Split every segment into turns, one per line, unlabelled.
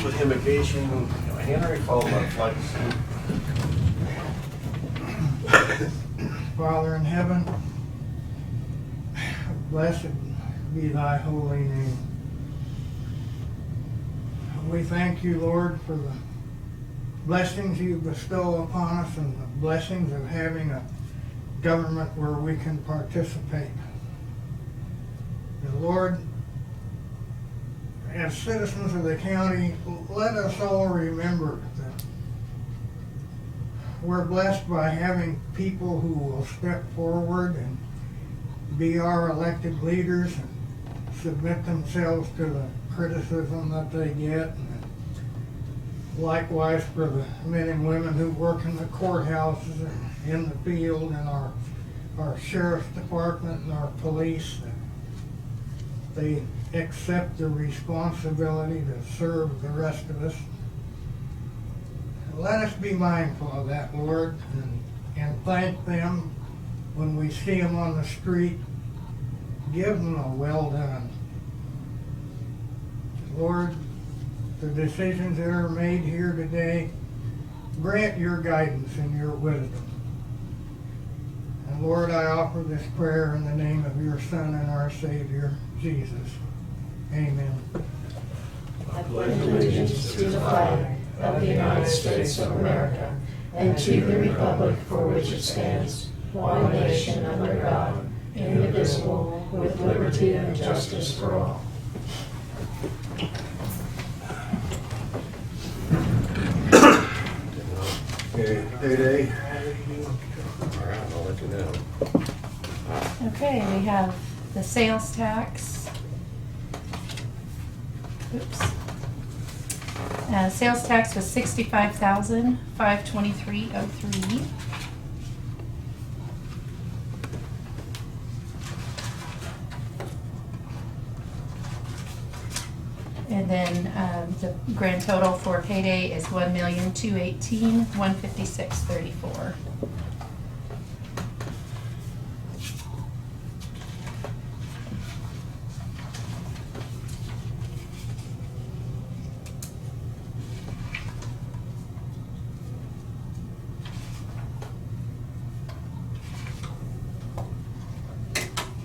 with invocation. Henry, followed by flag.
Father in heaven, blessed be thy holy name. We thank you, Lord, for the blessings you bestow upon us and the blessings of having a government where we can participate. And Lord, as citizens of the county, let us all remember that we're blessed by having people who will step forward and be our elected leaders and submit themselves to the criticism that they get. And likewise for the men and women who work in the courthouses and in the field and our sheriff's department and our police. They accept the responsibility to serve the rest of us. Let us be mindful of that, Lord, and thank them when we see them on the street. Give them a well done. Lord, the decisions that are made here today, grant your guidance and your wisdom. And Lord, I offer this prayer in the name of your Son and our Savior, Jesus. Amen.
I pledge allegiance to the flag of the United States of America and to the republic for which it stands, one nation under God, indivisible, with liberty and justice for all.
Okay, payday. All right, I'll let you know.
Okay, we have the sales tax. Oops. Sales tax was $65,523.03. And then the grand total for payday is $1,218,156.34.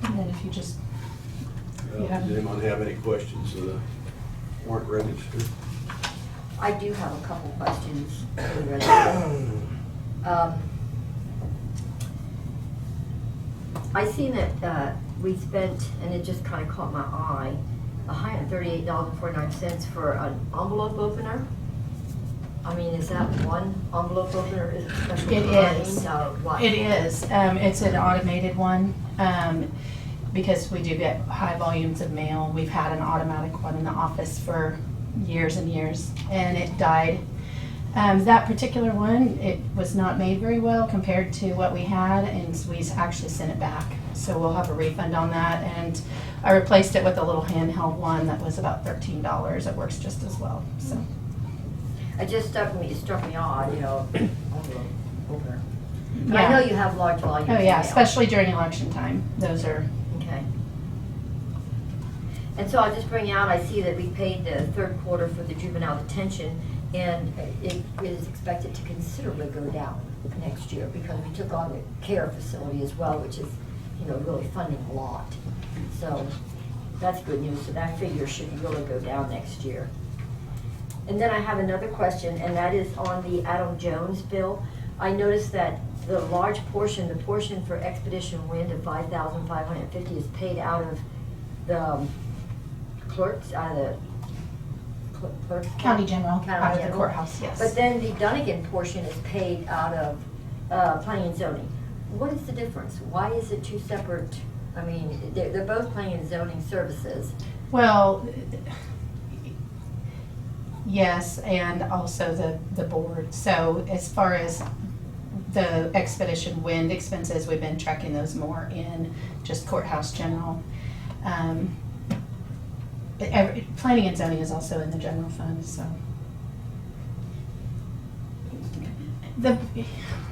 And then if you just, you have
Does anyone have any questions of the warrant register?
I do have a couple questions for the register. I seen that we spent, and it just kind of caught my eye, $138.49 for an envelope opener. I mean, is that one envelope opener? Is it special?
It is.
Or what?
It is. It's an automated one because we do get high volumes of mail. We've had an automatic one in the office for years and years, and it died. That particular one, it was not made very well compared to what we had, and we actually sent it back. So we'll have a refund on that, and I replaced it with a little handheld one that was about $13. It works just as well. So.
It just struck me odd, you know, envelope opener. But
Yeah.
I know you have large volumes
Oh
of
yeah,
mail.
especially during election time. Those are.
Okay. And so I'll just bring out, I see that we paid the third quarter for the juvenile detention, and it is expected to considerably go down next year because we took on the care facility as well, which is, you know, really funding a lot. So that's good news. So that figure should really go down next year. And then I have another question, and that is on the Adam Jones bill. I noticed that the large portion, the portion for Expedition Wind of $5,550 is paid out of the clerks, out of the clerk?
County General,
County
out of the
General.
courthouse, yes.
But then the Dunnigan portion is paid out of planning and zoning. What is the difference? Why is it two separate, I mean, they're both planning and zoning services.
Well, yes, and also the board. So as far as the Expedition Wind expenses, we've been tracking those more in just courthouse general. Planning and zoning is also in the general fund, so.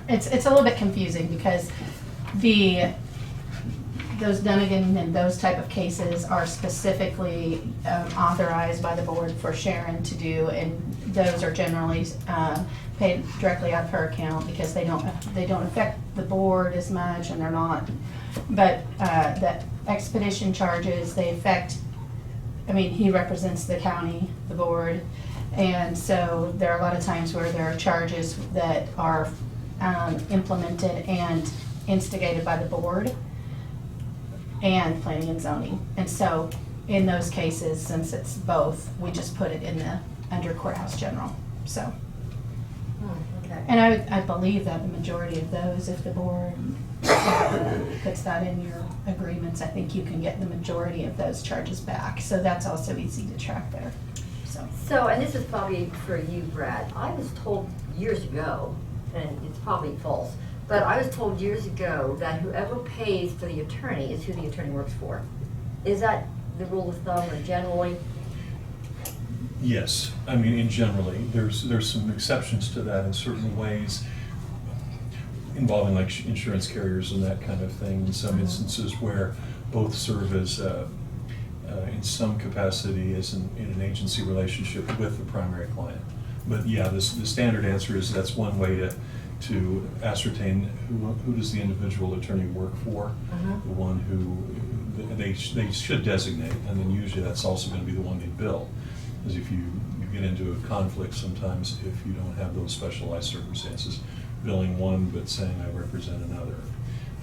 It's a little bit confusing because the those Dunnigan and those type of cases are specifically authorized by the board for Sharon to do, and those are generally paid directly out of her account because they don't affect the board as much, and they're not. But the expedition charges, they affect, I mean, he represents the county, the board, and so there are a lot of times where there are charges that are implemented and instigated by the board and planning and zoning. And so in those cases, since it's both, we just put it in the under courthouse general, so.
Okay.
And I believe that the majority of those, if the board puts that in your agreements, I think you can get the majority of those charges back. So that's also easy to track there, so.
So, and this is probably for you, Brad. I was told years ago, and it's probably false, but I was told years ago that whoever pays for the attorney is who the attorney works for. Is that the rule of thumb, or generally?
Yes, I mean, in generally, there's some exceptions to that in certain ways involving like insurance carriers and that kind of thing. In some instances where both serve as, in some capacity, as in an agency relationship with the primary client. But yeah, the standard answer is that's one way to ascertain who does the individual attorney work for, the one who they should designate, and then usually that's also going to be the one they bill. Because if you get into a conflict sometimes if you don't have those specialized circumstances, billing one but saying I represent another.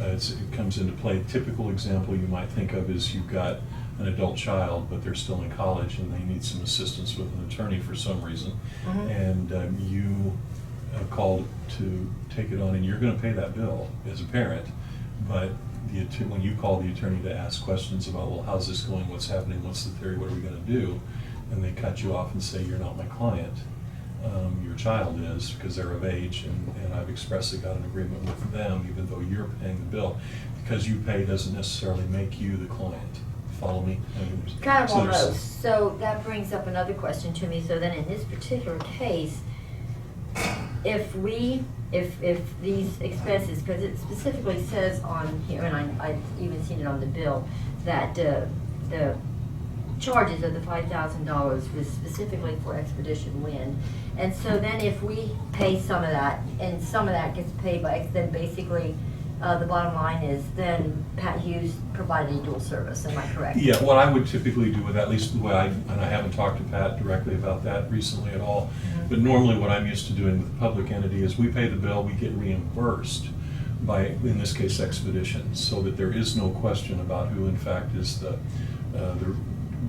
It comes into play. Typical example you might think of is you've got an adult child, but they're still in college and they need some assistance with an attorney for some reason, and you called to take it on, and you're going to pay that bill as a parent, but when you call the attorney to ask questions about, well, how's this going, what's happening, what's the theory, what are we going to do, and they cut you off and say, you're not my client, your child is, because they're of age, and I've expressly got an agreement with them, even though you're paying the bill. Because you pay doesn't necessarily make you the client. Follow me?
Kind of almost. So that brings up another question to me. So then in this particular case, if these expenses, because it specifically says on here, and I've even seen it on the bill, that the charges of the $5,000 was specifically for Expedition Wind. And so then if we pay some of that, and some of that gets paid by, then basically the bottom line is then Pat Hughes provided a dual service, am I correct?
Yeah, what I would typically do with, at least the way and I haven't talked to Pat directly about that recently at all, but normally what I'm used to doing with the public entity is we pay the bill, we get reimbursed by, in this case, Expedition, so that there is no question about who in fact is the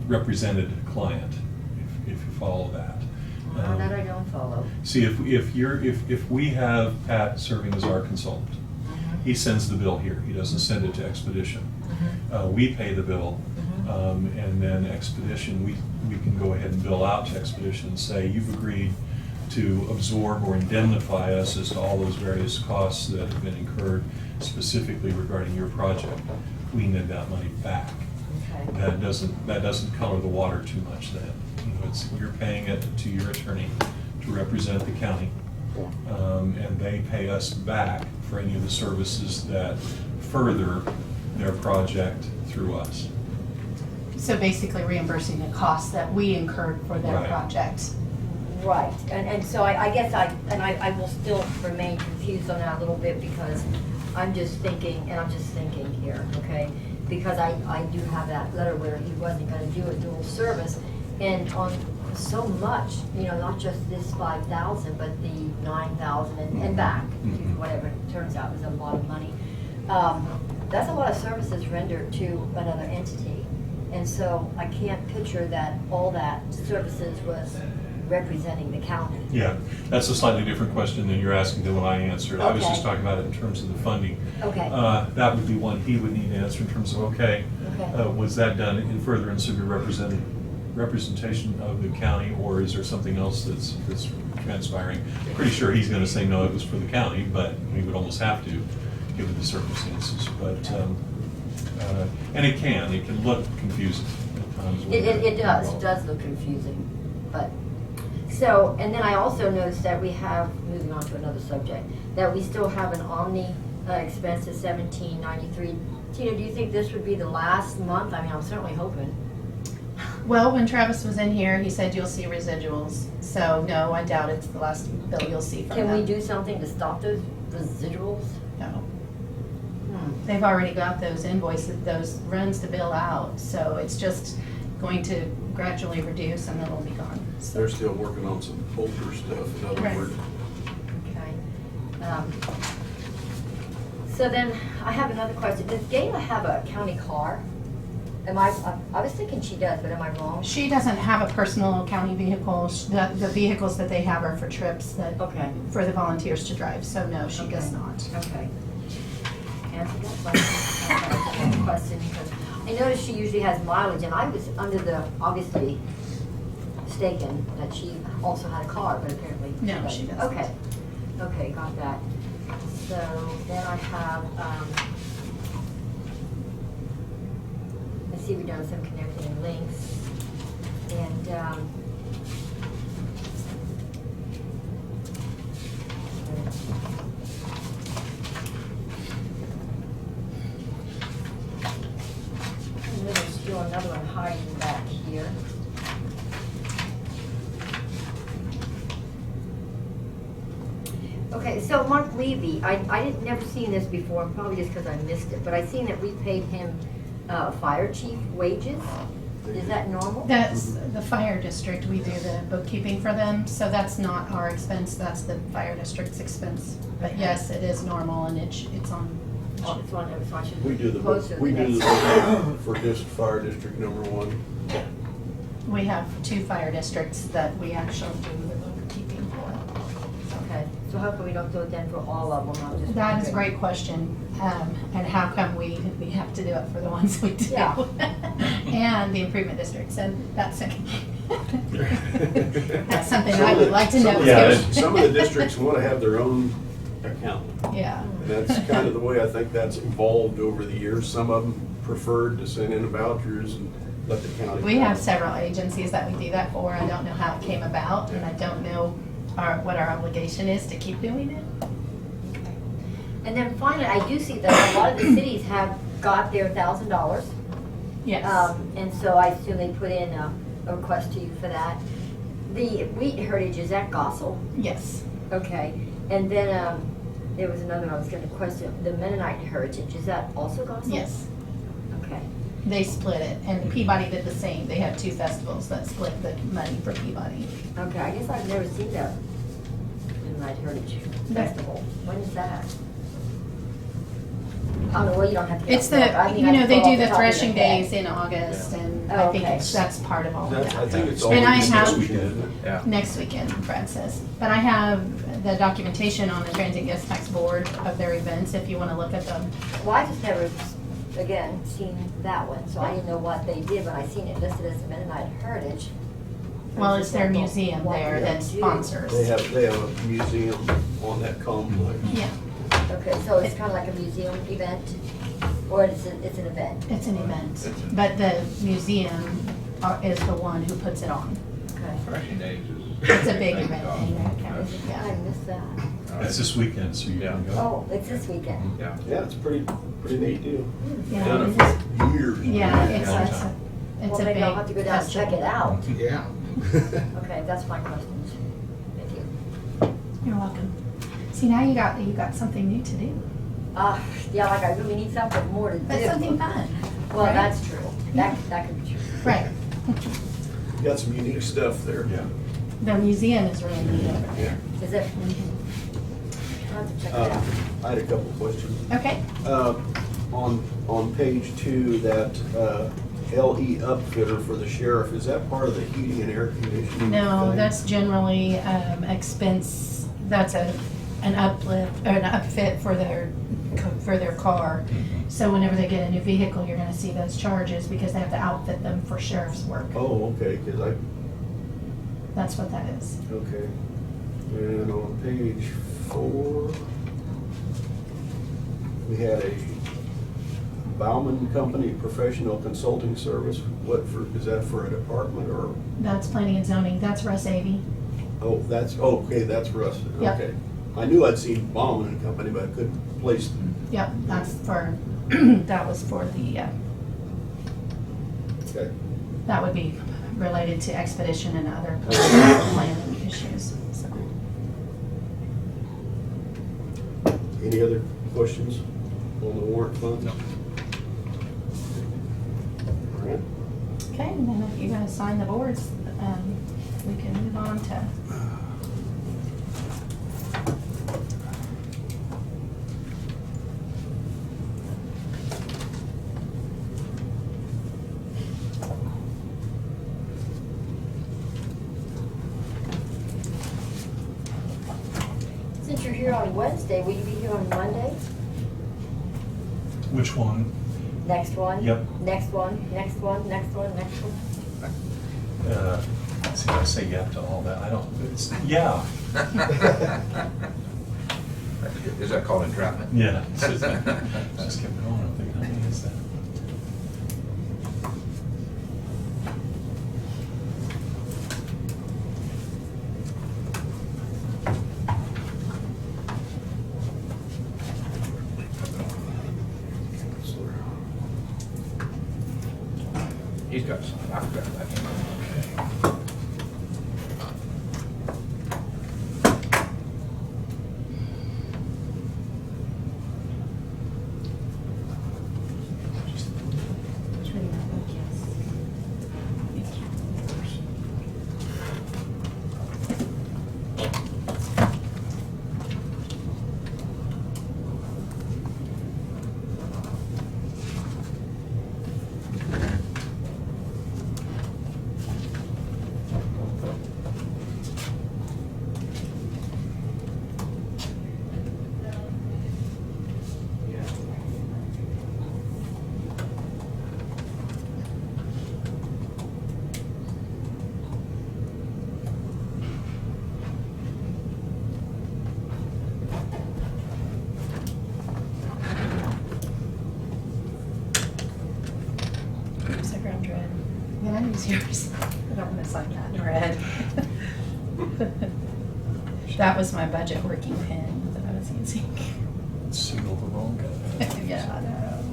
represented client, if you follow that.
That I don't follow.
See, if we have Pat serving as our consultant, he sends the bill here. He doesn't send it to Expedition. We pay the bill, and then Expedition, we can go ahead and bill out to Expedition and say, you've agreed to absorb or indemnify us as to all those various costs that have been incurred specifically regarding your project. We need that money back.
Okay.
That doesn't color the water too much then. You're paying it to your attorney to represent the county, and they pay us back for any of the services that further their project through us.
So basically reimbursing the costs that we incurred for their
Right.
project.
Right, and so I guess I will still remain confused on that a little bit, because I'm just thinking here, okay? Because I do have that letter where he wasn't gonna do a dual service, and on so much, not just this 5,000, but the 9,000 and back, whatever it turns out is a lot of money. That's a lot of services rendered to another entity. And so I can't picture that all that services was representing the county.
Yeah, that's a slightly different question than you're asking than what I answered. I was
Okay.
just talking about it in terms of the funding.
Okay.
That would be one he would need to answer in terms of, was that done in furtherance of your representation of the county, or is there something else that's transpiring? Pretty sure he's going to say no, it was for the county, but he would almost have to, given the circumstances. But and it can look confusing at times.
It does look confusing, but, so, and then I also noticed that we have, moving on to another subject, that we still have an Omni expense is $17.93. Tina, do you think this would be the last month? I mean, I'm certainly hoping.
Well, when Travis was in here, he said you'll see residuals. So no, I doubt it's the last bill you'll see from them.
Can we do something to stop those residuals?
No. They've already got those invoices, those runs to bill out, so it's just going to gradually reduce and then it'll be gone. So-
They're still working on some older stuff, in other
Right.
words.
Okay. So then, I have another question. Does Gayla have a county car? I was thinking she does, but am I wrong?
She doesn't have a personal county vehicle. The vehicles that they have are for trips that,
Okay.
for the volunteers to drive, so no, she does
Okay.
not.
Okay. Answer that question. Okay, I have a question, because I noticed she usually has mileage, and I was under the, obviously mistaken that she also had a car, but apparently she
No,
doesn't.
she doesn't.
Okay, okay, got that. So then I have, I see we've done some connecting links, and, and then there's still another one hiding back here. Okay, so Mark Levy, I didn't never seen this before, probably just because I missed it, but I seen that we paid him fire chief wages. Is that normal?
That's the fire district, we do the bookkeeping for them, so that's not our expense, that's the fire district's expense. But yes, it is normal and it's on.
Oh, it's on, so I should
We do the,
post it
we do
next-
the, for fire district number 1.
We have 2 fire districts that we actually do the bookkeeping for.
Okay, so hopefully we don't do it then for all of them, not just.
That is a
one.
great question, and how come we have to do it for the ones we do?
Yeah.
And the improvement districts, and that's something I would like to know
Yeah,
too.
Some of the districts want to have their own accountant.
Yeah.
And that's kind of the way I think that's evolved over the years. Some of them preferred to send in vouchers and let the county.
We have several agencies that we do that for. I don't know how it came about, and I don't know what our obligation is to keep doing it.
And then finally, I do see that a lot of the cities have got their $1,000.
Yes.
And so I assume they put in a request to you for that. The Wheat Heritage, is that Gossel?
Yes.
Okay. And then there was another one I was going to question. The Mennonite Heritage, is that also Gossel?
Yes.
Okay.
They split it, and Peabody did the same. They have 2 festivals that split the money for Peabody.
Okay, I guess I've never seen the Mennonite Heritage Festival. When is that? Oh, well, you don't have to.
It's
I mean, I can
they
throw
do
off
the
top of your
threshing
head.
days in August, and
Oh,
I think
okay.
that's part of all of
That's, I
that.
think it's
And I
always
have-
next weekend, isn't it?
Yeah.
Next weekend, Brad says. But I have the documentation on the Transient Guest Tax Board of their events, if you want to look at them.
Well, I just never, again, seen that one, so I didn't know what they did, but I seen it listed as the Mennonite Heritage.
Well, it's their
What-
museum
what
there
they
that
do.
sponsors.
They have a museum on that complex.
Yeah,
Okay, so it's kind of like a museum event, or it's an event?
it's an event. But the museum is the one who puts it on.
Okay.
Threshing days is.
It's a big event in Marion County.
I
Yeah.
missed that.
It's this weekend, so you can go.
Oh, it's this weekend.
Yeah.
Yeah, it's pretty neat deal.
Yeah,
Done
it
it
is.
for years.
Yeah, it's
Yeah.
a
Well,
big
maybe I'll have to go down and check it
festival.
out.
Yeah.
Okay, that's my questions. Thank you.
You're welcome. See, now you got something new to do.
Yeah, like I really need something more to do.
That's something fun.
Well,
right?
that's true. That could be true.
Right.
Got some unique stuff there.
Yeah.
The museum is really neat over there.
Is it? I'll have to check it out.
I had a couple of questions.
Okay.
On page 2, that LE upfitter for the sheriff, is that part of the heating and air conditioning?
No,
thing?
that's generally expense, that's an uplift, or an upfit for their car. So whenever they get a new vehicle, you're gonna see those charges because they have to outfit them for sheriff's work.
Oh, okay, because
That's what that is.
okay. And on page 4, we had a Bauman Company Professional Consulting Service. Is that for a department or?
That's planning and zoning, that's Russ Avey.
Oh, okay, that's Russ.
Yep.
Okay. I knew I'd seen Bauman and Company, but I couldn't place
Yep, that's for, that was for the,
Okay.
that would be related to expedition and other planning issues, so.
Any other questions on the warrant funds?
No.
All right.
Okay, and then if you guys sign the boards, we can move on to.
Since you're here on Wednesday, will you be here on Monday?
Which one?
Next one?
Yep.
Next one, next one, next one, next one?
See, I say yeah to all that. I don't, it's, yeah.
Is that called entrapment?
Yeah. Just kept going. I'm thinking, how many is that?
He's got some, I forgot that.
Oops, I grabbed red. Yeah, I use yours. I don't want to sign that in red. That was my budget working pen that I was using.
Signal the wrong guy.
Yeah, I know.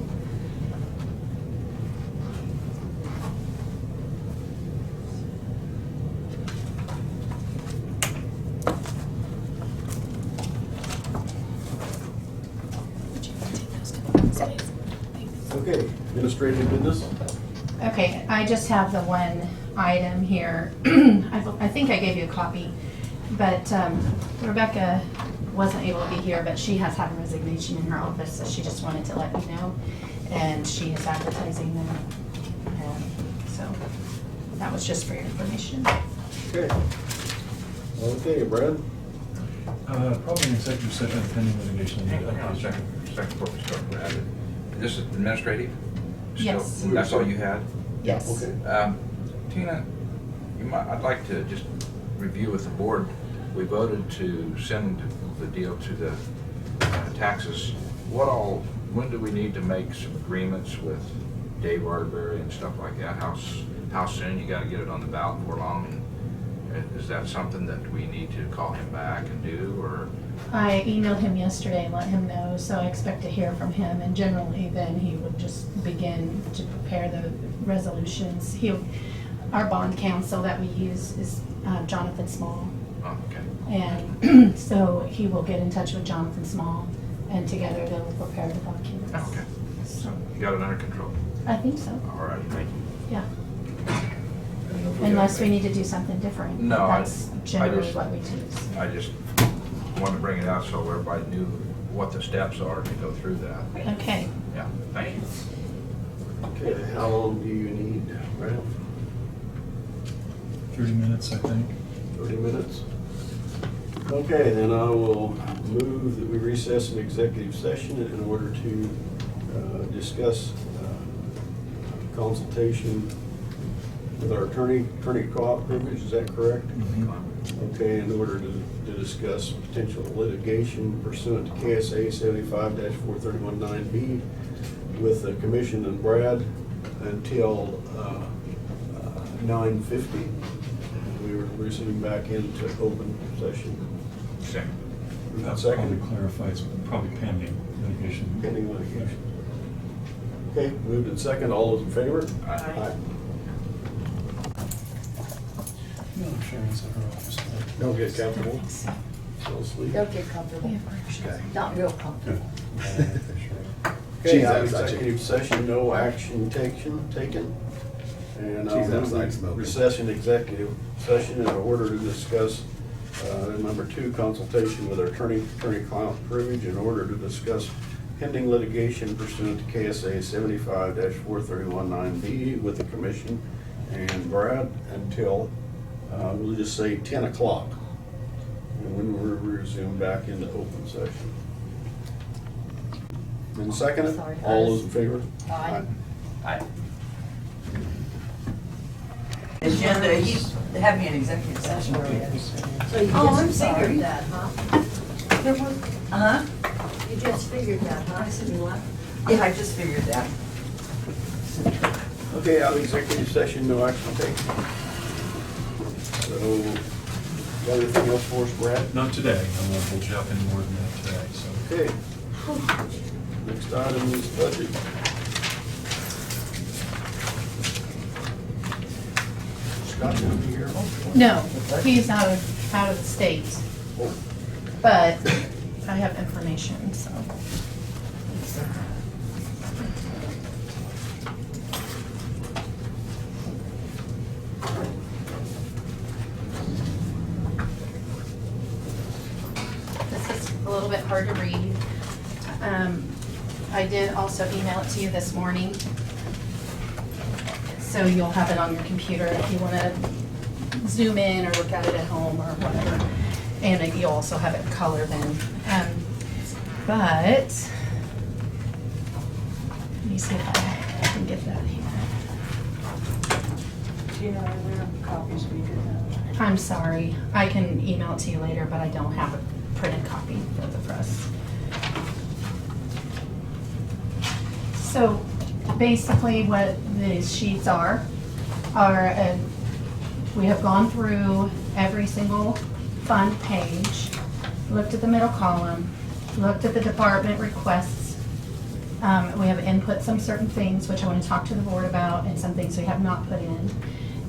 Would you take those to the next place? Thanks.
Okay, administrative business?
Okay, I just have the one item here. I think I gave you a copy, but Rebecca wasn't able to be here, but she has had a resignation in her office, so she just wanted to let you know. And she is advertising them. So that was just for your information.
Okay. Okay, Brad?
Probably an executive session pending litigation.
Hang on a second, before we start, Brad. This is administrative? Still?
Yes.
That's all you had?
Yes.
Okay.
Tina, I'd like to just review with the board. We voted to send the deal to the taxes. When do we need to make some agreements with Dave Arterberry and stuff like that? How soon? You gotta get it on the ballot before long? And is that something that we need to call him back and do, or?
I emailed him yesterday and let him know, so I expect to hear from him, and generally then he would just begin to prepare the resolutions. Our bond counsel that we use is Jonathan Small,
Oh, okay.
and so he will get in touch with Jonathan Small, and together they will prepare the documents.
Oh, okay.
So,
You got it under control?
I think so,
All right, thank you.
yeah. Unless we need to do something different.
No, I
That's generally
just-
what we do.
I just wanted to bring it out so everybody knew what the steps are to go through that.
Okay.
Yeah, thank you.
Okay, how long do you need, Brad?
30 minutes, I think.
30 minutes? Okay, then I will move that we recess an executive session in order to discuss consultation with our attorney co-op privilege, is that correct? Okay, in order to discuss potential litigation pursuant to KSA 75-4319B with the commission and Brad until 9:50. We were resuming back into open session.
Second.
That probably
Second,
clarifies, probably pending litigation.
pending litigation. Okay, moved and second, all those in favor?
Aye.
No, Sharon's at her office today.
Don't get comfortable, fall asleep.
Don't get comfortable. Not real comfortable.
Okay,
She's
out of
outside.
executive session, no action taken. And I'll
She's
move
outside
to
smoking.
recess in executive session in order to discuss, number 2, consultation with our attorney-client privilege in order to discuss pending litigation pursuant to KSA 75-4319B with the commission and Brad until, we'll just say 10 o'clock. And when we're resumed back into open session. And second,
Sorry.
all those in favor?
Aye.
Agenda, you have me in executive session.
So you
Oh, I'm
just
sorry.
figured that, huh?
Uh-huh.
You just figured that, huh?
I said, what? Yeah, I just figured that.
Okay, out of executive session, no action taken. So, got anything else for us, Brad?
Not today, I won't hold you up any more than that today, so.
Okay. Next item is budget. Scott, you be here?
No, he's out of state,
Oh,
but I have information, so. This is a little bit hard to read. I did also email it to you this morning. So you'll have it on your computer if you want to zoom in or look at it at home or whatever. And you'll also have it colored in. But, let me see if I can get that here.
Do you know where copies we did that?
I'm sorry, I can email it to you later, but I don't have a printed copy for the press. So basically what these sheets are, we have gone through every single fund page, looked at the middle column, looked at the department requests. We have input some certain things, which I want to talk to the board about, and some things we have not put in.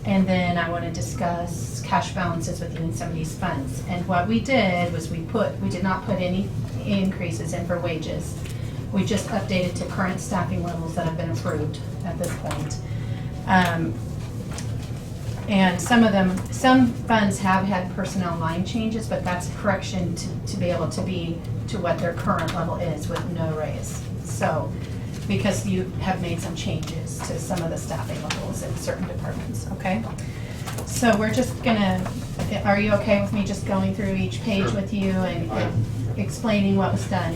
And then I want to discuss cash balances with you in some of these funds. And what we did was we did not put any increases in for wages. We just updated to current staffing levels that have been approved at this point. And some funds have had personnel line changes, but that's a correction to be able to be to what their current level is with no raise. So, because you have made some changes to some of the staffing levels in certain departments, okay? So we're just gonna, are you okay with me just going through each page
Sure.
with you and explaining what was done?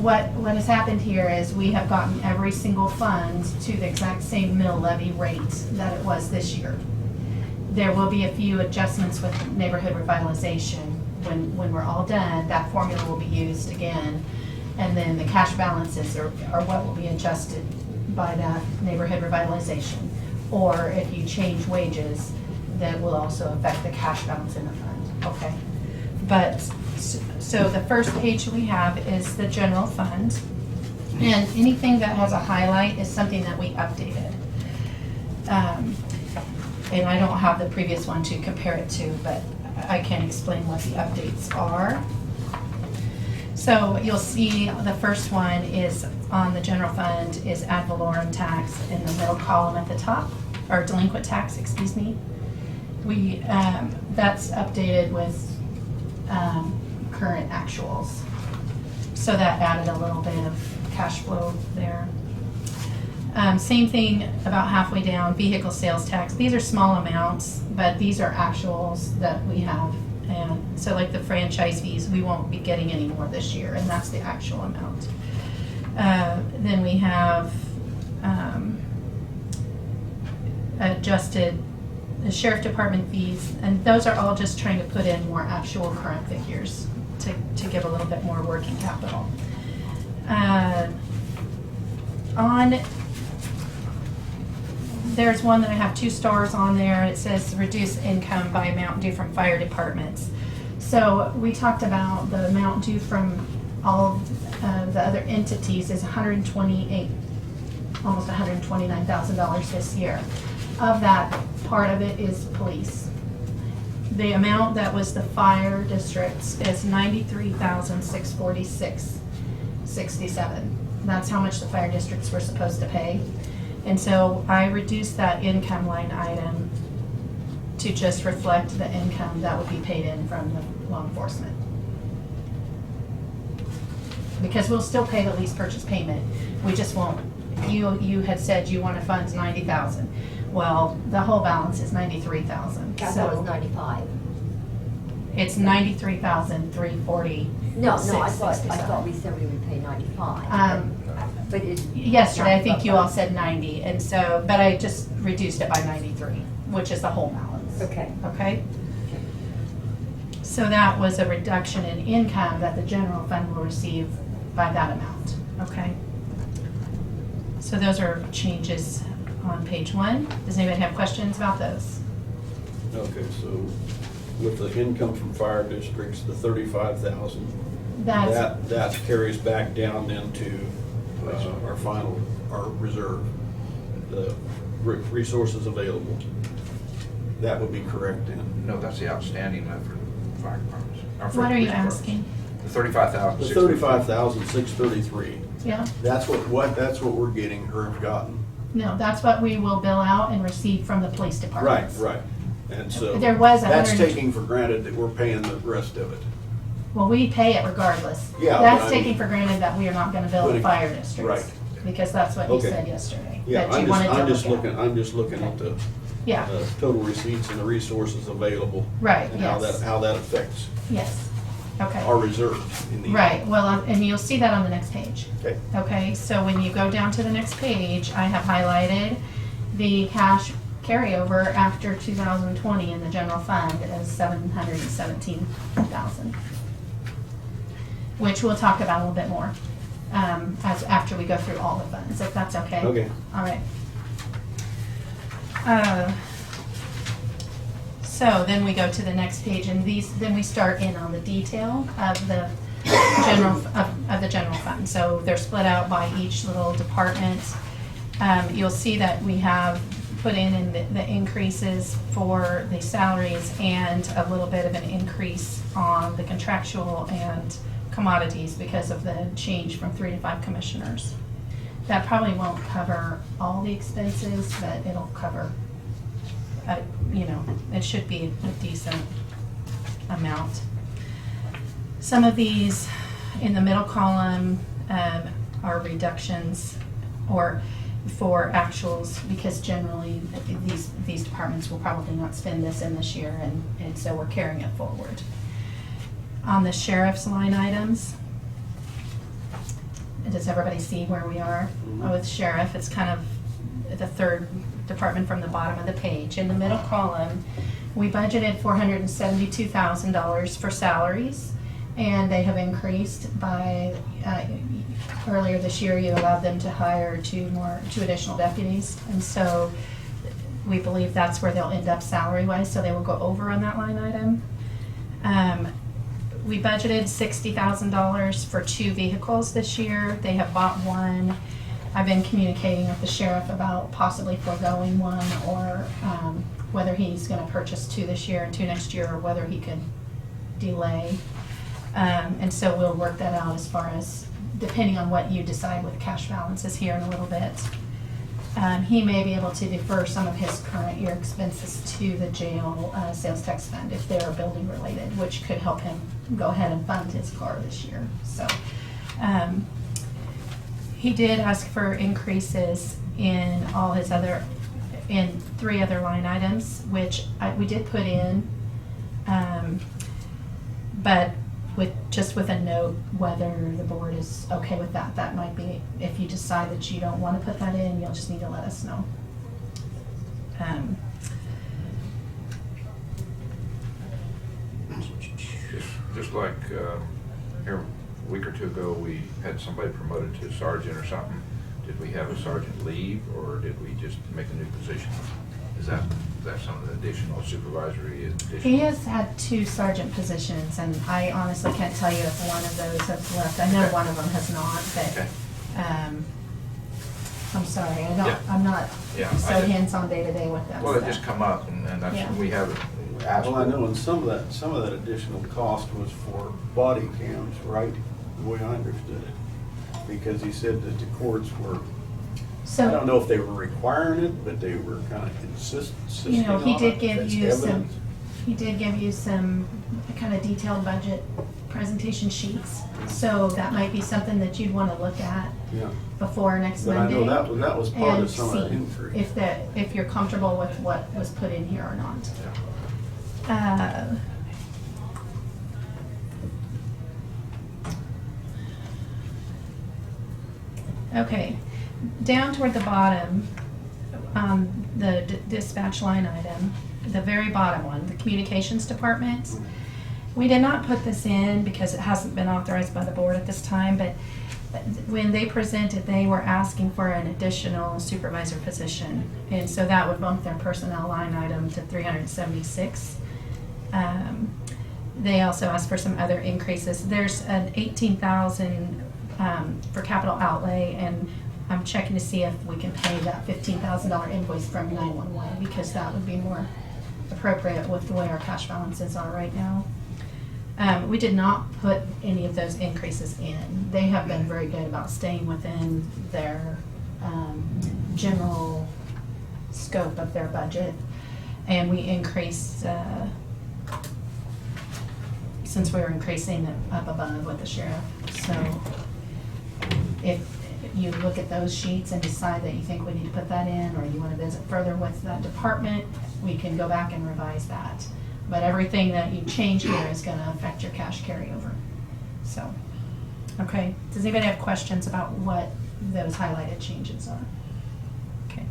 What has happened here is we have gotten every single fund to the exact same mill levy rate that it was this year. There will be a few adjustments with neighborhood revitalization. When we're all done, that formula will be used again. And then the cash balances are what will be adjusted by that neighborhood revitalization. Or if you change wages, that will also affect the cash balance in the fund, okay? But, so the first page we have is the general fund. And anything that has a highlight is something that we updated. And I don't have the previous one to compare it to, but I can explain what the updates are. So you'll see the first one is on the general fund is ad valorem tax in the middle column at the top, or delinquent tax, excuse me. That's updated with current actuals. So that added a little bit of cash flow there. Same thing about halfway down, vehicle sales tax. These are small amounts, but these are actuals that we have. And so like the franchise fees, we won't be getting any more this year, and that's the actual amount. Then we have adjusted the sheriff department fees, and those are all just trying to put in more actual current figures to give a little bit more working capital. There's one that I have 2 stars on there. It says reduce income by amount due from fire departments. So we talked about the amount due from all of the other entities is $128, almost $129,000 this year. Of that, part of it is police. The amount that was the fire districts is $93,646.67. That's how much the fire districts were supposed to pay. And so I reduced that income line item to just reflect the income that would be paid in from the law enforcement. Because we'll still pay the lease purchase payment, we just won't. You had said you want to fund 90,000. Well, the whole balance is 93,000.
I thought it was 95.
It's 93,340.
No, I thought we said we would pay 95. But it's.
Yesterday, I think you all said 90, and so, but I just reduced it by 93, which is the whole balance.
Okay.
Okay? So that was a reduction in income that the general fund will receive by that amount, okay? So those are changes on page 1. Does anybody have questions about those?
Okay, so with the income from fire districts, the 35,000, that carries back down then to our reserve, the resources available. That would be correct then.
No, that's the outstanding left for the fire departments.
What are you asking?
The 35,000.
The 35,633.
Yeah?
That's what we're getting or have gotten.
No, that's what we will bill out and receive from the police department.
Right. And so
There was
that's
100
taking for granted that we're paying the rest of it.
Well, we pay it regardless.
Yeah, but
That's
I
taking
mean-
for granted that we are not gonna bill the
But-
fire districts.
right.
Because that's what you
Okay.
said yesterday.
Yeah,
that you wanted to
I'm just
look at.
looking at the
Yeah,
total receipts and the resources available.
Right,
And
yes.
how that affects
yes, okay.
our reserves in the.
Right, well, and you'll see that on the next page.
Okay.
Okay, so when you go down to the next page, I have highlighted the cash carryover after 2020 in the general fund as 717,000. Which we'll talk about a little bit more, after we go through all the funds, if that's okay.
Okay.
All right. So then we go to the next page, and then we start in on the detail of the general fund. So they're split out by each little department. You'll see that we have put in the increases for the salaries and a little bit of an increase on the contractual and commodities because of the change from 3 to 5 commissioners. That probably won't cover all the expenses, but it'll cover, it should be a decent amount. Some of these in the middle column are reductions or for actuals, because generally these departments will probably not spend this in this year, and so we're carrying it forward. On the sheriff's line items, does everybody see where we are? With sheriff, it's kind of the third department from the bottom of the page. In the middle column, we budgeted $472,000 for salaries, and they have increased by, earlier this year you allowed them to hire two additional deputies, and so we believe that's where they'll end up salary-wise, so they will go over on that line item. We budgeted $60,000 for 2 vehicles this year. They have bought one. I've been communicating with the sheriff about possibly foregoing one, or whether he's going to purchase 2 this year and 2 next year, or whether he could delay. And so we'll work that out as far as, depending on what you decide with cash balances here in a little bit. He may be able to defer some of his current year expenses to the jail sales tax fund if they're building related, which could help him go ahead and fund his car this year. So he did ask for increases in all his in 3 other line items, which we did put in, but with a note whether the board is okay with that. That might be, if you decide that you don't want to put that in, you'll just need to let us know.
Just like here a week or 2 ago, we had somebody promoted to sergeant or something. Did we have a sergeant leave, or did we just make a new position? Is that that's some of the additional supervisory additional.
He has had 2 sergeant positions, and I honestly can't tell you if one of those has left. I know
Okay.
one of them has not,
Okay.
but, I'm sorry,
Yeah.
I'm not
Yeah,
so
I did-
hands-on day-to-day with that
Well, it
stuff.
just come up, and that's,
Yeah.
we haven't asked.
Well, I know, and some of that additional cost was for body cams, right? The way I understood it. Because he said that the courts were, I don't
So,
know if they were requiring it, but they were kind of insisting
you know,
on
he
it.
did give
That's
you some,
evidence.
he did give you some kind of detailed budget presentation sheets. So that might be something that you'd want to look at
Yeah,
before next
but I
Monday.
know that was part
and
of some of the
see
increase.
if you're comfortable with what was put in here or not. Okay, down toward the bottom, the dispatch line item, the very bottom one, the communications department. We did not put this in because it hasn't been authorized by the board at this time, but when they presented, they were asking for an additional supervisor position. And so that would bump their personnel line item to 376. They also asked for some other increases. There's an 18,000 for capital outlay, and I'm checking to see if we can pay that $15,000 invoice from 911 because that would be more appropriate with the way our cash balances are right now. We did not put any of those increases in. They have been very good about staying within their general scope of their budget. And we increased, since we were increasing it up above with the sheriff. So if you look at those sheets and decide that you think we need to put that in, or you want to visit further with that department, we can go back and revise that. But everything that you change here is going to affect your cash carryover. So, okay. Does anybody have questions about what those highlighted changes are? Okay.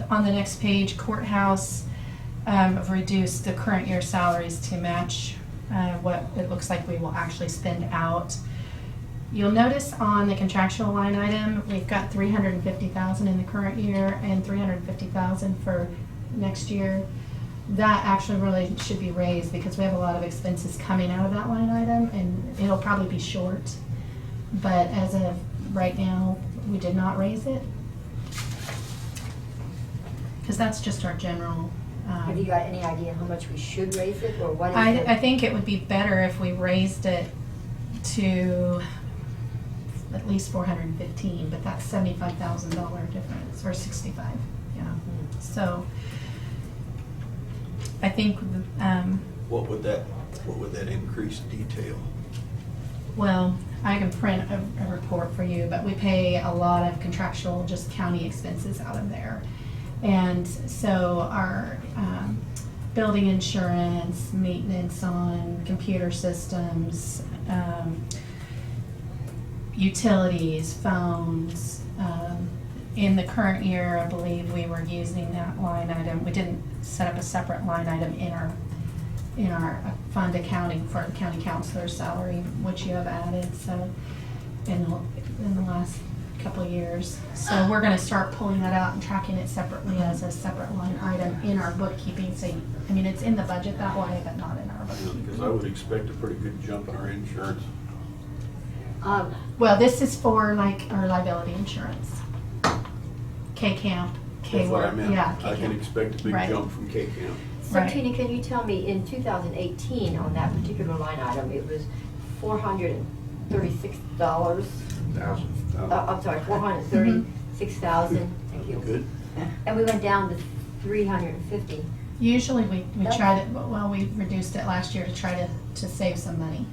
On the next page, courthouse, have reduced the current year salaries to match what it looks like we will actually spend out. You'll notice on the contractual line item, we've got $350,000 in the current year and $350,000 for next year. That actually really should be raised because we have a lot of expenses coming out of that line item, and it'll probably be short. But as of right now, we did not raise it. Because that's just our general.
Have you got any idea how much we should raise it, or what is
I
it?
think it would be better if we raised it to at least 415, but that's $75,000 difference, or 65, yeah. So I think,
What would that increase detail?
well, I can print a report for you, but we pay a lot of contractual, just county expenses out of there. And so our building insurance, maintenance on computer systems, utilities, phones. In the current year, I believe we were using that line item. We didn't set up a separate line item in our fund accounting for the county counselor's salary, which you have added, so in the last couple of years. So we're gonna start pulling that out and tracking it separately as a separate line item in our bookkeeping. So, I mean, it's in the budget that way, but not in our bookkeeping.
Because I would expect a pretty good jump in our insurance.
Well, this is for like our liability insurance. K-Camp,
That's what I
K-Work,
meant.
yeah,
I can
K-Camp.
expect a big
Right.
jump from K-Camp.
So
Right.
Tina, can you tell me, in 2018, on that particular line item, it was $436. I'm sorry, 436,000, thank you.
Good.
And we went down to 350.
Usually we try to, well, we reduced it last year to try to save some money.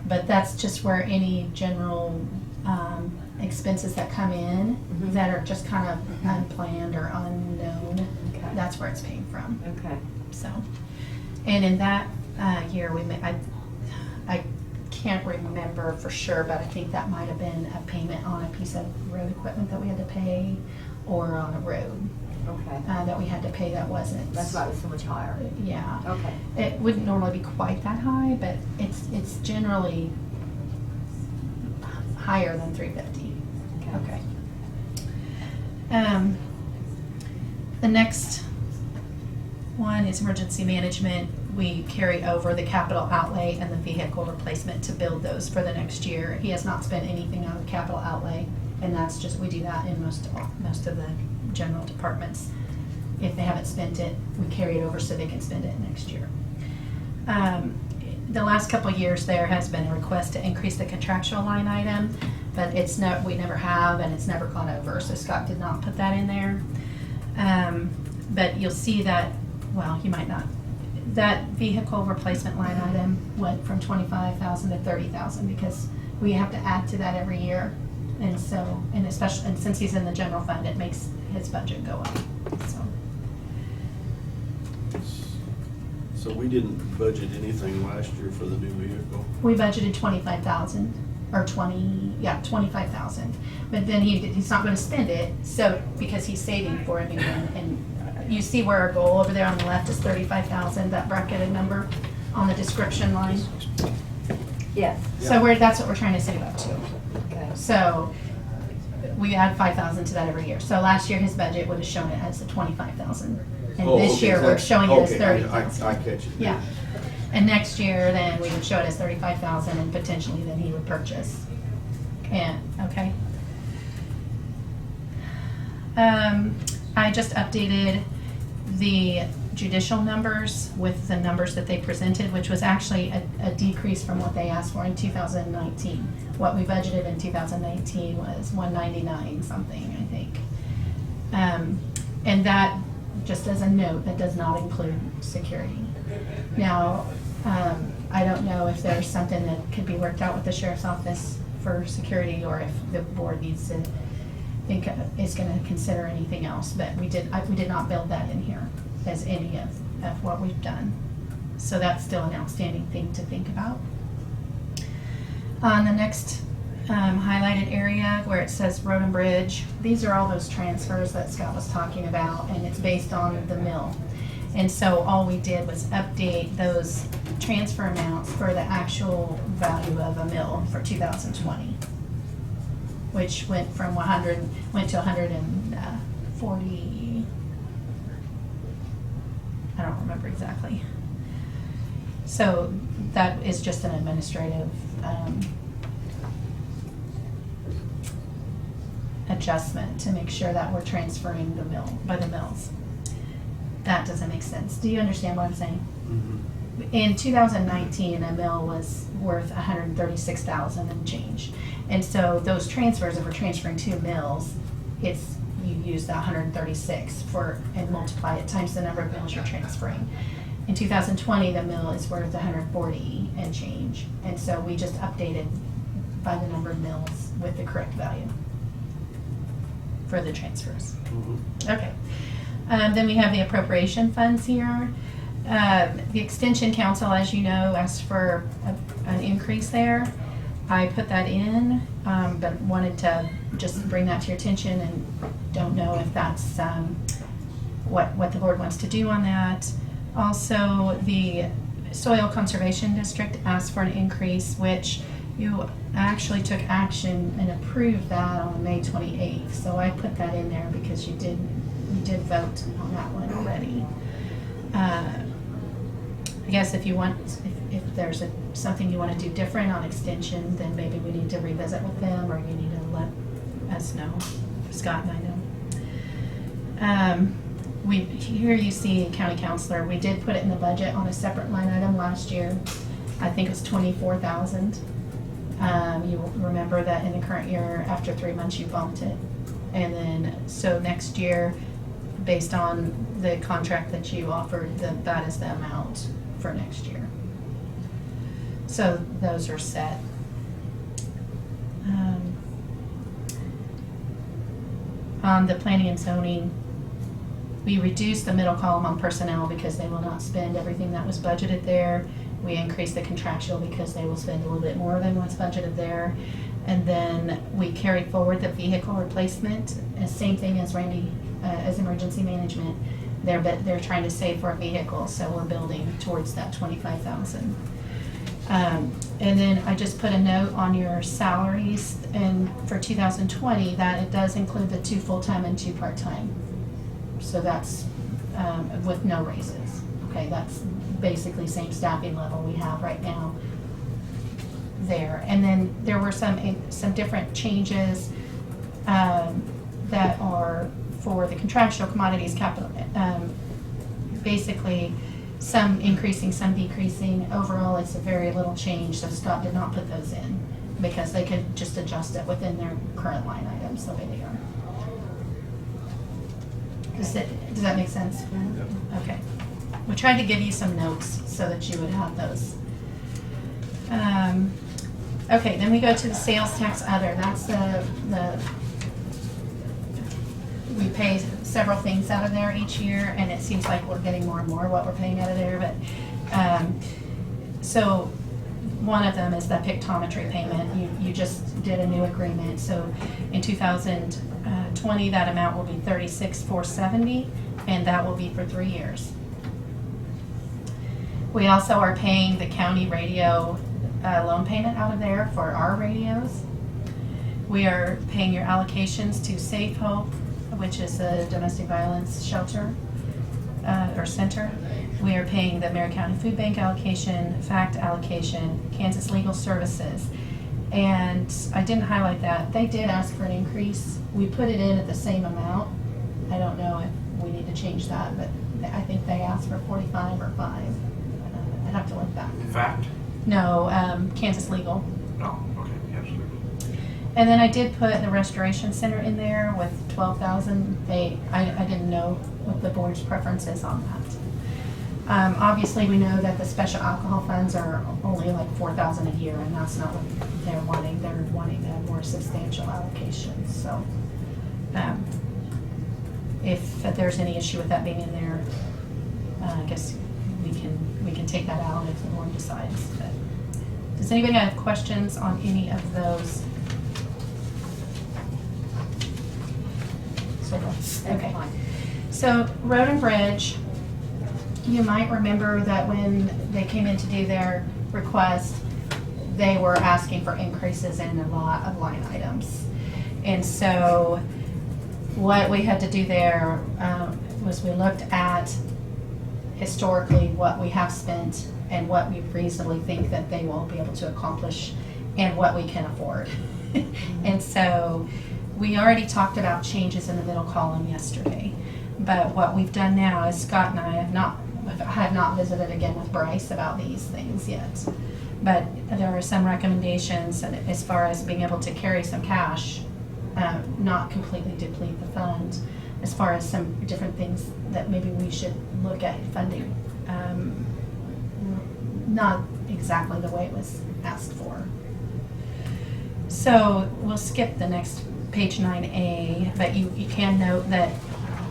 But that's just where any general expenses that come in
Mhm.
that are just kind of unplanned or unknown,
Okay.
that's where it's paying from.
Okay.
So, and in that year, I can't remember for sure, but I think that might have been a payment on a piece of road equipment that we had to pay, or on a road
Okay.
that we had to pay that wasn't.
That's why it was so much higher.
Yeah.
Okay.
It wouldn't normally be quite that high, but it's generally higher than 350. Okay. The next one is emergency management. We carry over the capital outlay and the vehicle replacement to build those for the next year. He has not spent anything out of capital outlay, and that's just, we do that in most of the general departments. If they haven't spent it, we carry it over so they can spend it next year. The last couple of years there has been a request to increase the contractual line item, but we never have, and it's never gone over, so Scott did not put that in there. But you'll see that, well, you might not, that vehicle replacement line item went from 25,000 to 30,000 because we have to add to that every year. And so, and especially, and since he's in the general fund, it makes his budget go up, so.
So we didn't budget anything last year for the new vehicle?
We budgeted 25,000 or 25,000. But then he's not gonna spend it, so, because he's saving for it again. And you see where our goal over there on the left is 35,000, that bracketed number on the description line.
Yes.
So that's what we're trying to save up to.
Okay.
So we add 5,000 to that every year. So last year his budget would have shown it as the 25,000. And
Oh,
this
okay,
year we're showing it as
okay,
30,000.
I catch it.
Yeah. And next year then we would show it as 35,000 and potentially then he would purchase. And, okay. I just updated the judicial numbers with the numbers that they presented, which was actually a decrease from what they asked for in 2019. What we budgeted in 2019 was 199 something, I think. And that, just as a note, that does not include security. Now, I don't know if there's something that could be worked out with the sheriff's office for security, or if the board needs to think, is gonna consider anything else, but we did not build that in here as any of what we've done. So that's still an outstanding thing to think about. On the next highlighted area where it says road and bridge, these are all those transfers that Scott was talking about, and it's based on the mill. And so all we did was update those transfer amounts for the actual value of a mill for 2020, which went to 140, I don't remember exactly. So that is just an administrative adjustment to make sure that we're transferring the mill by the mills. That doesn't make sense. Do you understand what I'm saying?
Mhm.
In 2019, a mill was worth 136,000 and change. And so those transfers, if we're transferring two mills, you use the 136 and multiply it times the number of mills you're transferring. In 2020, the mill is worth 140 and change. And so we just updated by the number of mills with the correct value for the transfers.
Mhm.
Okay. Then we have the appropriation funds here. The Extension Council, as you know, asked for an increase there. I put that in, but wanted to just bring that to your attention, and don't know if that's what the board wants to do on that. Also, the Soil Conservation District asked for an increase, which you actually took action and approved that on May 28th. So I put that in there because you did vote on that one already. I guess if there's something you want to do different on extension, then maybe we need to revisit with them, or you need to let us know. Scott and I know. Here you see county counselor. We did put it in the budget on a separate line item last year. I think it was 24,000. You will remember that in the current year, after 3 months, you bumped it. And then, so next year, based on the contract that you offered, that is the amount for next year. So those are set. On the planning and zoning, we reduced the middle column on personnel because they will not spend everything that was budgeted there. We increased the contractual because they will spend a little bit more than what's budgeted there. And then we carried forward the vehicle replacement, same thing as Randy, as emergency management. They're trying to save for a vehicle, so we're building towards that 25,000. And then I just put a note on your salaries and for 2020 that it does include the 2 full-time and 2 part-time. So that's with no raises. Okay, that's basically same staffing level we have right now there. And then there were some different changes that are for the contractual commodities capital. Basically, some increasing, some decreasing. Overall, it's a very little change, so Scott did not put those in because they could just adjust it within their current line items the way they are. Does that make sense? Okay. We tried to give you some notes so that you would have those. Okay, then we go to the sales tax other. That's we pay several things out of there each year, and it seems like we're getting more and more what we're paying out of there. But so one of them is the pictometry payment. You just did a new agreement. So in 2020, that amount will be $36,470, and that will be for 3 years. We also are paying the county radio loan payment out of there for our radios. We are paying your allocations to Safe Hope, which is a domestic violence shelter or center. We are paying the Marion County Food Bank allocation, FACT allocation, Kansas Legal Services. And I didn't highlight that. They did ask for an increase. We put it in at the same amount. I don't know if we need to change that, but I think they asked for 45 or 5. I'd have to look back.
In fact?
No, Kansas Legal.
Oh, okay, absolutely.
And then I did put the restoration center in there with 12,000. I didn't know what the board's preference is on that. Obviously, we know that the special alcohol funds are only like 4,000 a year, and that's not what they're wanting. They're wanting a more substantial allocation. So, if there's any issue with that being in there, I guess we can take that out if the board decides. But does anybody have questions on any of those? Okay. So Road and Bridge, you might remember that when they came in to do their request, they were asking for increases in a lot of line items. And so what we had to do there was we looked at historically what we have spent and what we reasonably think that they will be able to accomplish and what we can afford. And so we already talked about changes in the middle column yesterday, but what we've done now is Scott and I have not visited again with Bryce about these things yet, but there are some recommendations as far as being able to carry some cash, not completely deplete the fund, as far as some different things that maybe we should look at funding, not exactly the way it was asked for. So we'll skip the next page 9A, but you can note that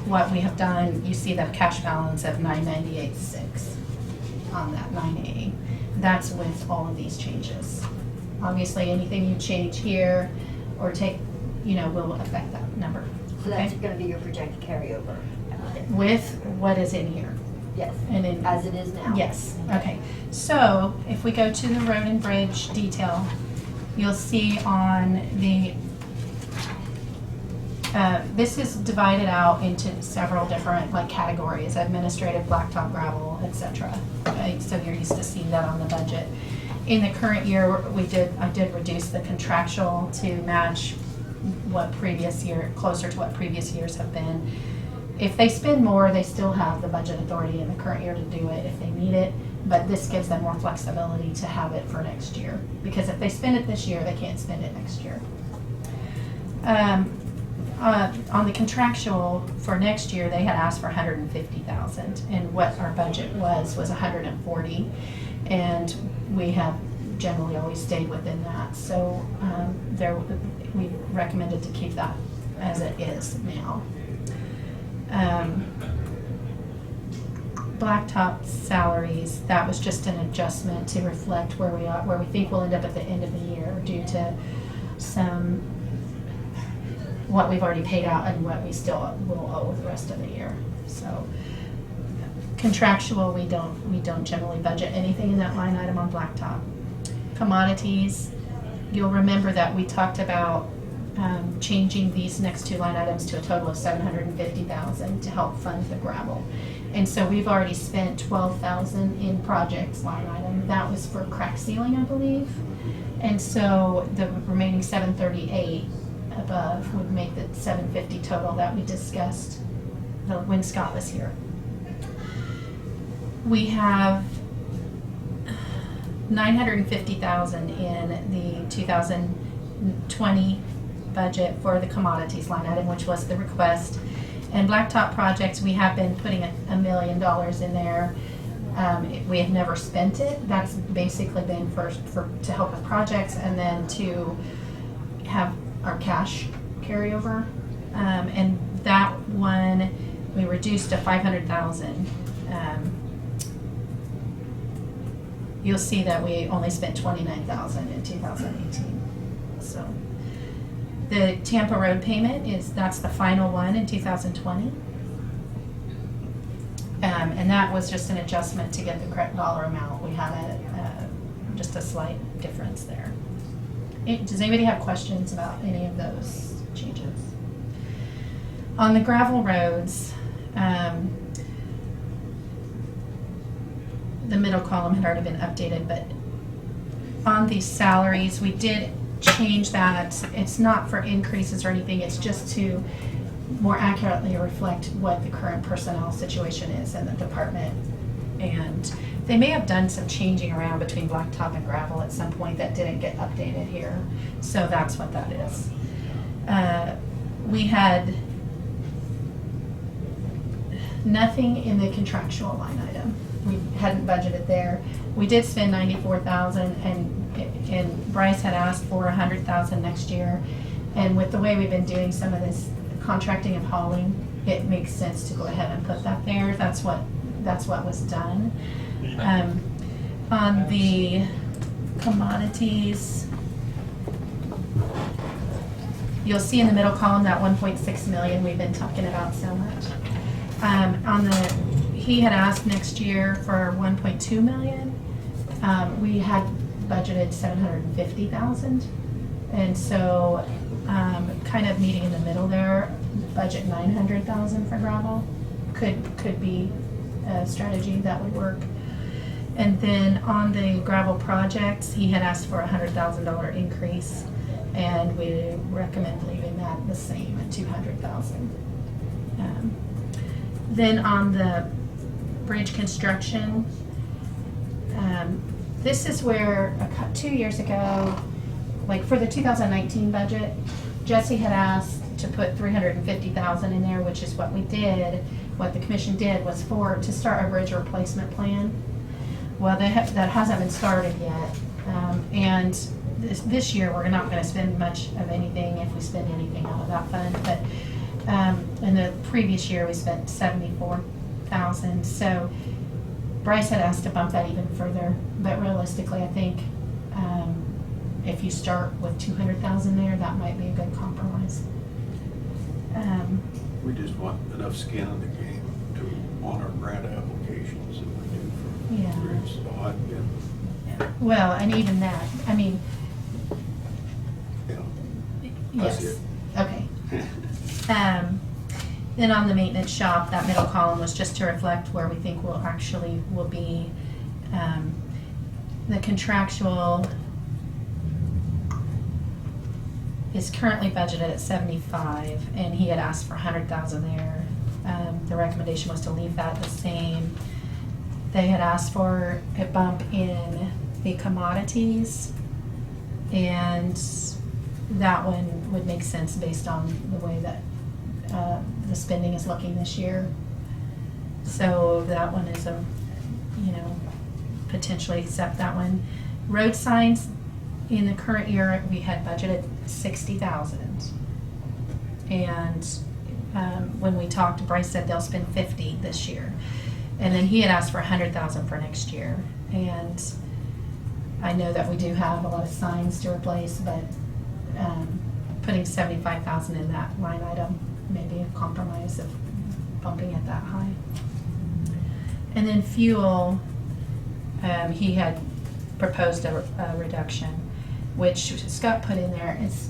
what we have done, you see the cash balance of $998,600 on that 9A. That's with all of these changes. Obviously, anything you change here or take, will affect that number.
So that's
Okay?
going to be your projected carryover?
With what is in here.
Yes,
And then,
as it is now?
yes, okay. So if we go to the road and bridge detail, you'll see on the this is divided out into several different categories: administrative, blacktop, gravel, etc. Right? So you're used to seeing that on the budget. In the current year, I did reduce the contractual to match what previous year, closer to what previous years have been. If they spend more, they still have the budget authority in the current year to do it if they need it, but this gives them more flexibility to have it for next year. Because if they spend it this year, they can't spend it next year. On the contractual for next year, they had asked for $150,000, and what our budget was $140,000, and we have generally always stayed within that. So we recommended to keep that as it is now. Blacktop salaries, that was just an adjustment to reflect where we are, where we think we'll end up at the end of the year due to what we've already paid out and what we still will owe the rest of the year. So contractual, we don't generally budget anything in that line item on blacktop. commodities, you'll remember that we talked about changing these next two line items to a total of $750,000 to help fund the gravel. And so we've already spent $12,000 in projects line item. That was for crack sealing, I believe. And so the remaining $738 above would make the $750 total that we discussed when Scott was here. We have $950,000 in the 2020 budget for the commodities line item, which was the request. And blacktop projects, we have been putting $1 million in there. We have never spent it. That's basically been to help with projects and then to have our cash carryover. And that one we reduced to $500,000. You'll see that we only spent $29,000 in 2018. So the Tampa road payment that's the final one in 2020. And that was just an adjustment to get the correct dollar amount. We had just a slight difference there. Does anybody have questions about any of those changes? On the gravel roads, the middle column had already been updated, but on these salaries, we did change that. It's not for increases or anything, it's just to more accurately reflect what the current personnel situation is in the department. And they may have done some changing around between blacktop and gravel at some point that didn't get updated here. So that's what that is. We had nothing in the contractual line item. We hadn't budgeted there. We did spend $94,000 and Bryce had asked for $100,000 next year. And with the way we've been doing some of this contracting of hauling, it makes sense to go ahead and put that there. That's what was done. On the commodities, you'll see in the middle column that 1.6 million we've been talking about so much. He had asked next year for 1.2 million. We had budgeted 750,000, and so kind of meeting in the middle there. Budget 900,000 for gravel could be a strategy that would work. And then on the gravel projects, he had asked for a $100,000 increase, and we recommend leaving that the same at 200,000. Then on the bridge construction, this is where 2 years ago, like for the 2019 budget, Jesse had asked to put 350,000 in there, which is what we did. What the commission did was to start a bridge replacement plan. Well, that hasn't been started yet, and this year we're not going to spend much of anything if we spend anything out of that fund. But in the previous year we spent 74,000. So Bryce had asked to bump that even further, but realistically, I think if you start with 200,000 there, that might be a good compromise.
We just want enough skin in the game on our grant applications that we do for
Yeah.
bridge. So
Well, and even that, I mean,
that's
yes.
it.
Okay. Then on the maintenance shop, that middle column was just to reflect where we think will be. The contractual is currently budgeted at 75, and he had asked for 100,000 there. The recommendation was to leave that the same. They had asked for a bump in the commodities, and that one would make sense based on the way that the spending is looking this year. So that one is potentially accept that one. Road signs, in the current year, we had budgeted 60,000. And when we talked, Bryce said they'll spend 50 this year. And then he had asked for 100,000 for next year. And I know that we do have a lot of signs to replace, but putting 75,000 in that line item may be a compromise of bumping it that high. And then fuel, proposed a reduction, which Scott put in there. It's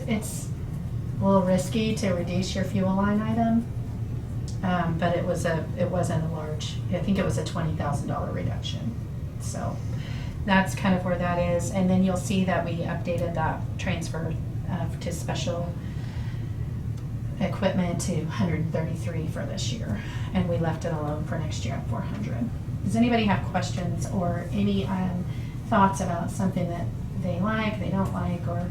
a little risky to reduce your fuel line item, but it wasn't a large. I think it was a $20,000 reduction. So that's kind of where that is. And then you'll see that we updated that transfer to special equipment to 133 for this year, and we left it alone for next year at 400. Does anybody have questions or any thoughts about something that they like, they don't like, or?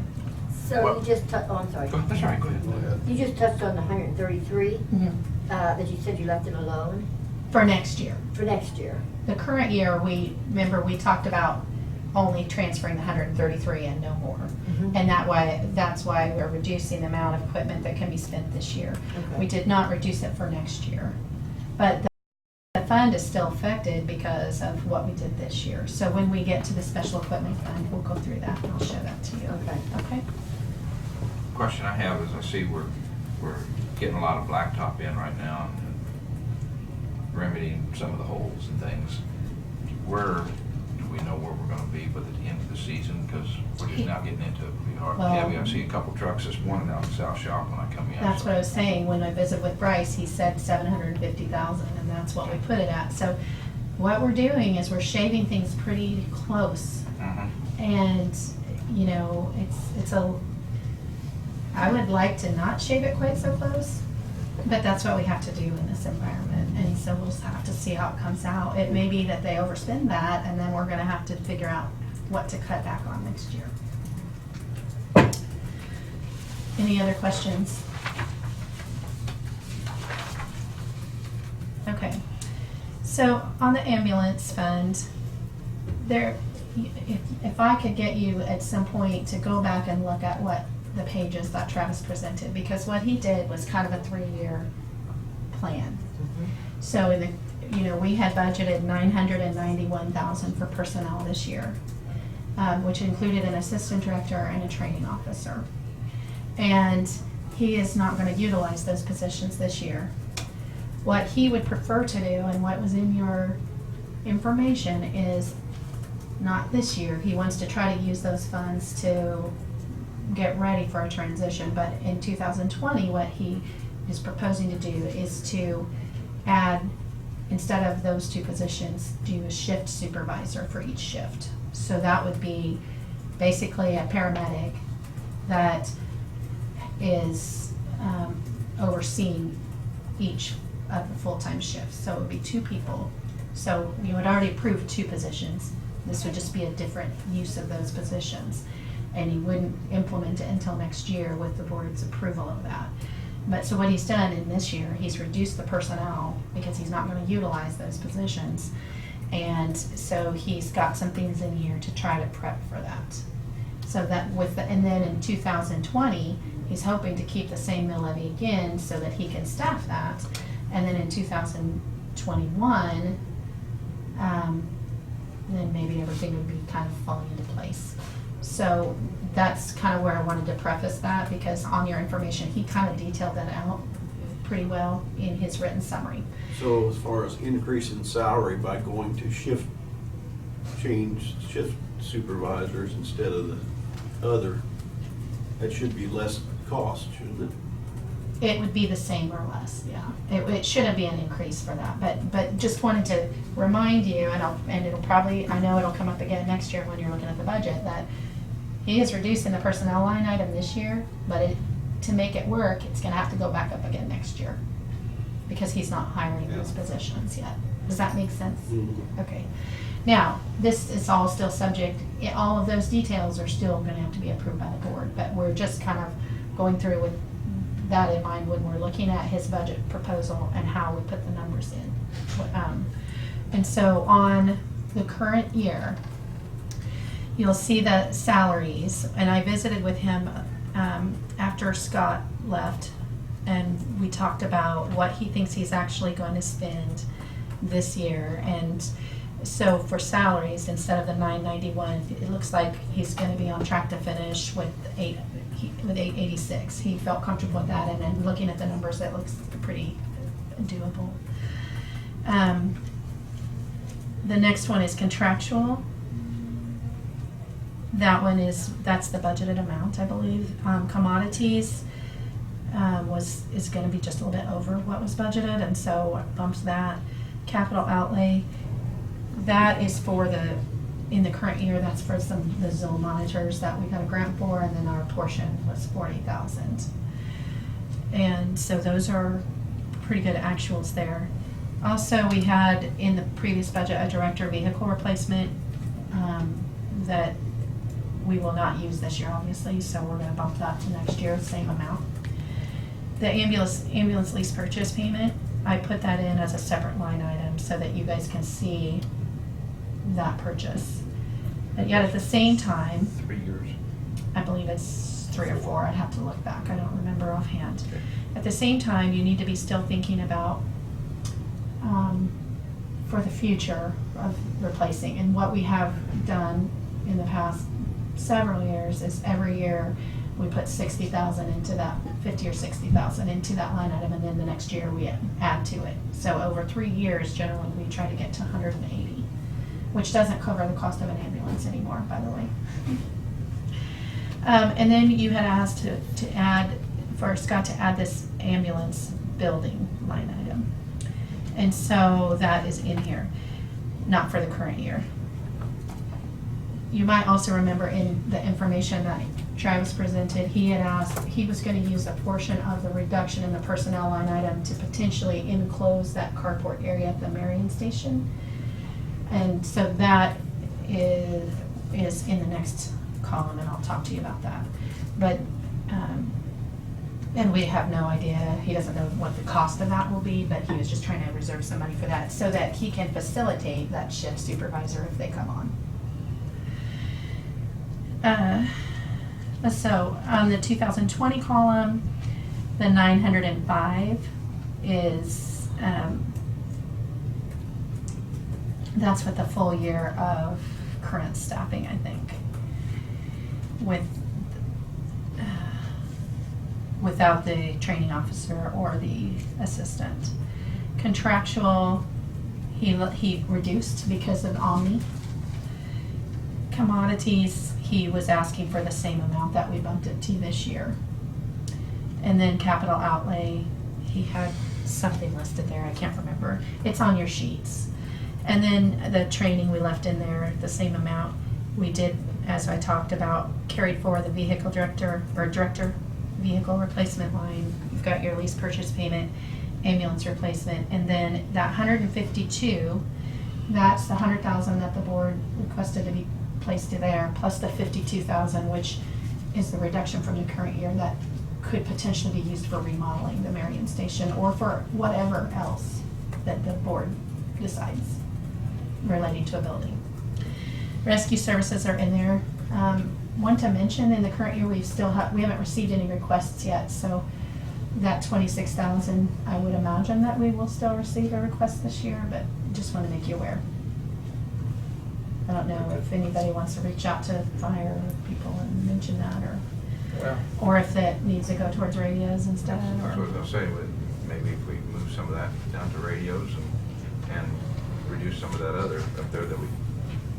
So you just touched, oh, I'm sorry.
That's all right, go ahead.
You just touched on the 133,
Mhm.
that you said you left it alone
For next year.
for next year.
The current year, remember we talked about only transferring the 133 and no more.
Mhm.
And that's why we're reducing the amount of equipment that can be spent this year.
Okay.
We did not reduce it for next year. But the fund is still affected because of what we did this year. So when we get to the special equipment fund, we'll go through that and I'll show that to you.
Okay.
Okay?
Question I have is, I see we're getting a lot of blacktop in right now and remedying some of the holes and things. Where do we know where we're gonna be by the end of the season? Because we're just now getting into it pretty hard.
Well-
Yeah, I see a couple trucks this morning out in South Shop when I come in.
That's
so-
what I was saying, when I visited with Bryce, he said 750,000, and that's what we put it at. So what we're doing is we're shaving things pretty close.
Mhm.
And, you know, I would like to not shave it quite so close, but that's what we have to do in this environment. And so we'll just have to see how it comes out. It may be that they overspend that, and then we're gonna have to figure out what to cut back on next year. Any other questions? Okay, so on the ambulance fund, if I could get you at some point to go back and look at what the pages that Travis presented, because what he did was kind of a 3-year plan. So we had budgeted $991,000 for personnel this year, which included an assistant director and a training officer. And he is not going to utilize those positions this year. What he would prefer to do, and what was in your information, is not this year. He wants to try to use those funds to get ready for a transition. But in 2020, what he is proposing to do is to add, instead of those 2 positions, do a shift supervisor for each shift. So that would be basically a paramedic that is overseeing each of the full-time shifts. So it would be 2 people. So you had already approved 2 positions. This would just be a different use of those positions. And he wouldn't implement it until next year with the board's approval of that. But so what he's done in this year, he's reduced the personnel because he's not going to utilize those positions. And so he's got some things in here to try to prep for that. So that and then in 2020, he's hoping to keep the same mill levy again so that he can staff that. And then in 2021, then maybe everything would be kind of falling into place. So that's kind of where I wanted to preface that, because on your information, he kind of detailed that out pretty well in his written summary.
So as far as increase in salary by going to change shift supervisors instead of the other, that should be less cost, shouldn't it?
It would be the same or less, yeah. It shouldn't be an increase for that, but just wanted to remind you, and it'll probably, I know it'll come up again next year when you're looking at the budget, that he is reducing the personnel line item this year, but to make it work, it's gonna have to go back up again next year, because he's not hiring those positions yet. Does that make sense?
Mhm.
Okay. Now, this is all still subject, all of those details are still gonna have to be approved by the board, but we're just kind of going through with that in mind when we're looking at his budget proposal and how we put the numbers in. And so on the current year, you'll see the salaries, and I visited with him after Scott left, and we talked about what he thinks he's actually going to spend this year. And so for salaries, instead of the 991, it looks like he's going to be on track to finish with 886. He felt comfortable with that, and then looking at the numbers, that looks pretty doable. The next one is contractual. That one that's the budgeted amount, I believe. Commodities is gonna be just a little bit over what was budgeted, and so it bumps that. Capital outlay, that is for in the current year, that's for the zone monitors that we got a grant for, and then our portion was 40,000. And so those are pretty good actuals there. Also, we had in the previous budget a director vehicle replacement that we will not use this year, obviously, so we're gonna bump that to next year, same amount. The ambulance lease purchase payment, I put that in as a separate line item so that you guys can see that purchase. But yet at the same time,
3 years.
I believe it's 3 or 4, I'd have to look back, I don't remember offhand.
Okay.
At the same time, you need to be still thinking about for the future of replacing. And what we have done in the past several years is every year we put 60,000 into that, 50 or 60,000 into that line item, and then the next year we add to it. So over 3 years, generally, we try to get to 180, which doesn't cover the cost of an ambulance anymore, by the way. And then you had asked to add, for Scott to add this ambulance building line item. And so that is in here, not for the current year. You might also remember in the information that Travis presented, he had asked, he was gonna use a portion of the reduction in the personnel line item to potentially enclose that carport area at the Marion Station. And so that is in the next column, and I'll talk to you about that. But, and we have no idea, he doesn't know what the cost of that will be, but he was just trying to reserve some money for that so that he can facilitate that shift supervisor if they come on. So on the 2020 column, the 905 is, that's with the full year of current staffing, I think. Without the training officer or the assistant. Contractual, he reduced because of Omni. Commodities, he was asking for the same amount that we bumped it to this year. And then capital outlay, he had something listed there, I can't remember. It's on your sheets. And then the training we left in there, the same amount. We did, as I talked about, carried forward the vehicle director vehicle replacement line. You've got your lease purchase payment, ambulance replacement, and then that 152, that's the 100,000 that the board requested to be placed to there, plus the 52,000, which is the reduction from the current year that could potentially be used for remodeling the Marion Station or for whatever else that the board decides relating to a building. Rescue services are in there. Want to mention in the current year we haven't received any requests yet, so that 26,000, I would imagine that we will still receive a request this year, but just want to make you aware. I don't know if anybody wants to reach out to fire people and mention that, or if that needs to go towards radios instead.
That's what I was gonna say, but maybe if we move some of that down to radios and reduce some of that other up there that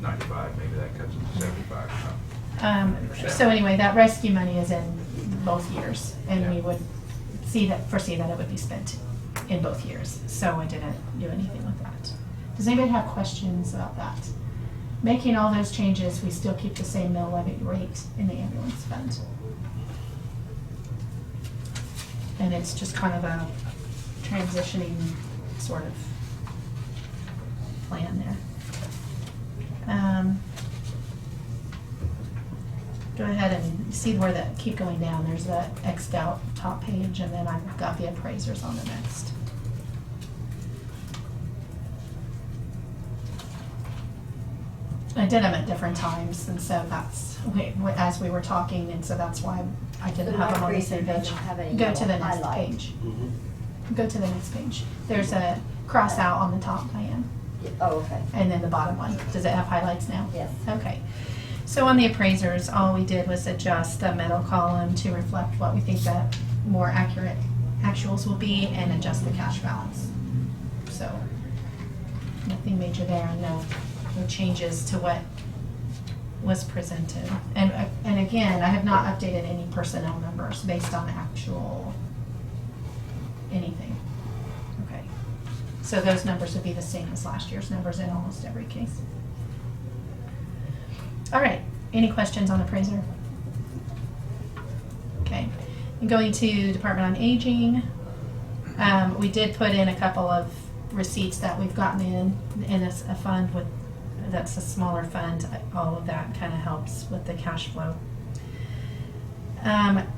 95, maybe that cuts it to 75 or something.
So anyway, that rescue money is in both years, and we would foresee that it would be spent in both years. So I didn't do anything with that. Does anybody have questions about that? Making all those changes, we still keep the same mill levy rate in the ambulance fund. And it's just kind of a transitioning sort of plan there. Go ahead and see where that, keep going down. There's that X'd out top page, and then I've got the appraisers on the next. I did them at different times, and so that's, as we were talking, and so that's why I didn't have them on the same page. Go to the next page. Go to the next page. There's a cross out on the top, Diane.
Oh, okay.
And then the bottom one. Does it have highlights now?
Yes.
Okay. So on the appraisers, all we did was adjust the middle column to reflect what we think the more accurate actuals will be and adjust the cash balance. So nothing major there, no changes to what was presented. And again, I have not updated any personnel numbers based on actual anything. Okay. So those numbers would be the same as last year's numbers in almost every case. All right, any questions on appraiser? Okay, and going to Department on Aging, we did put in a couple of receipts that we've gotten in a fund with, that's a smaller fund. All of that kind of helps with the cash flow.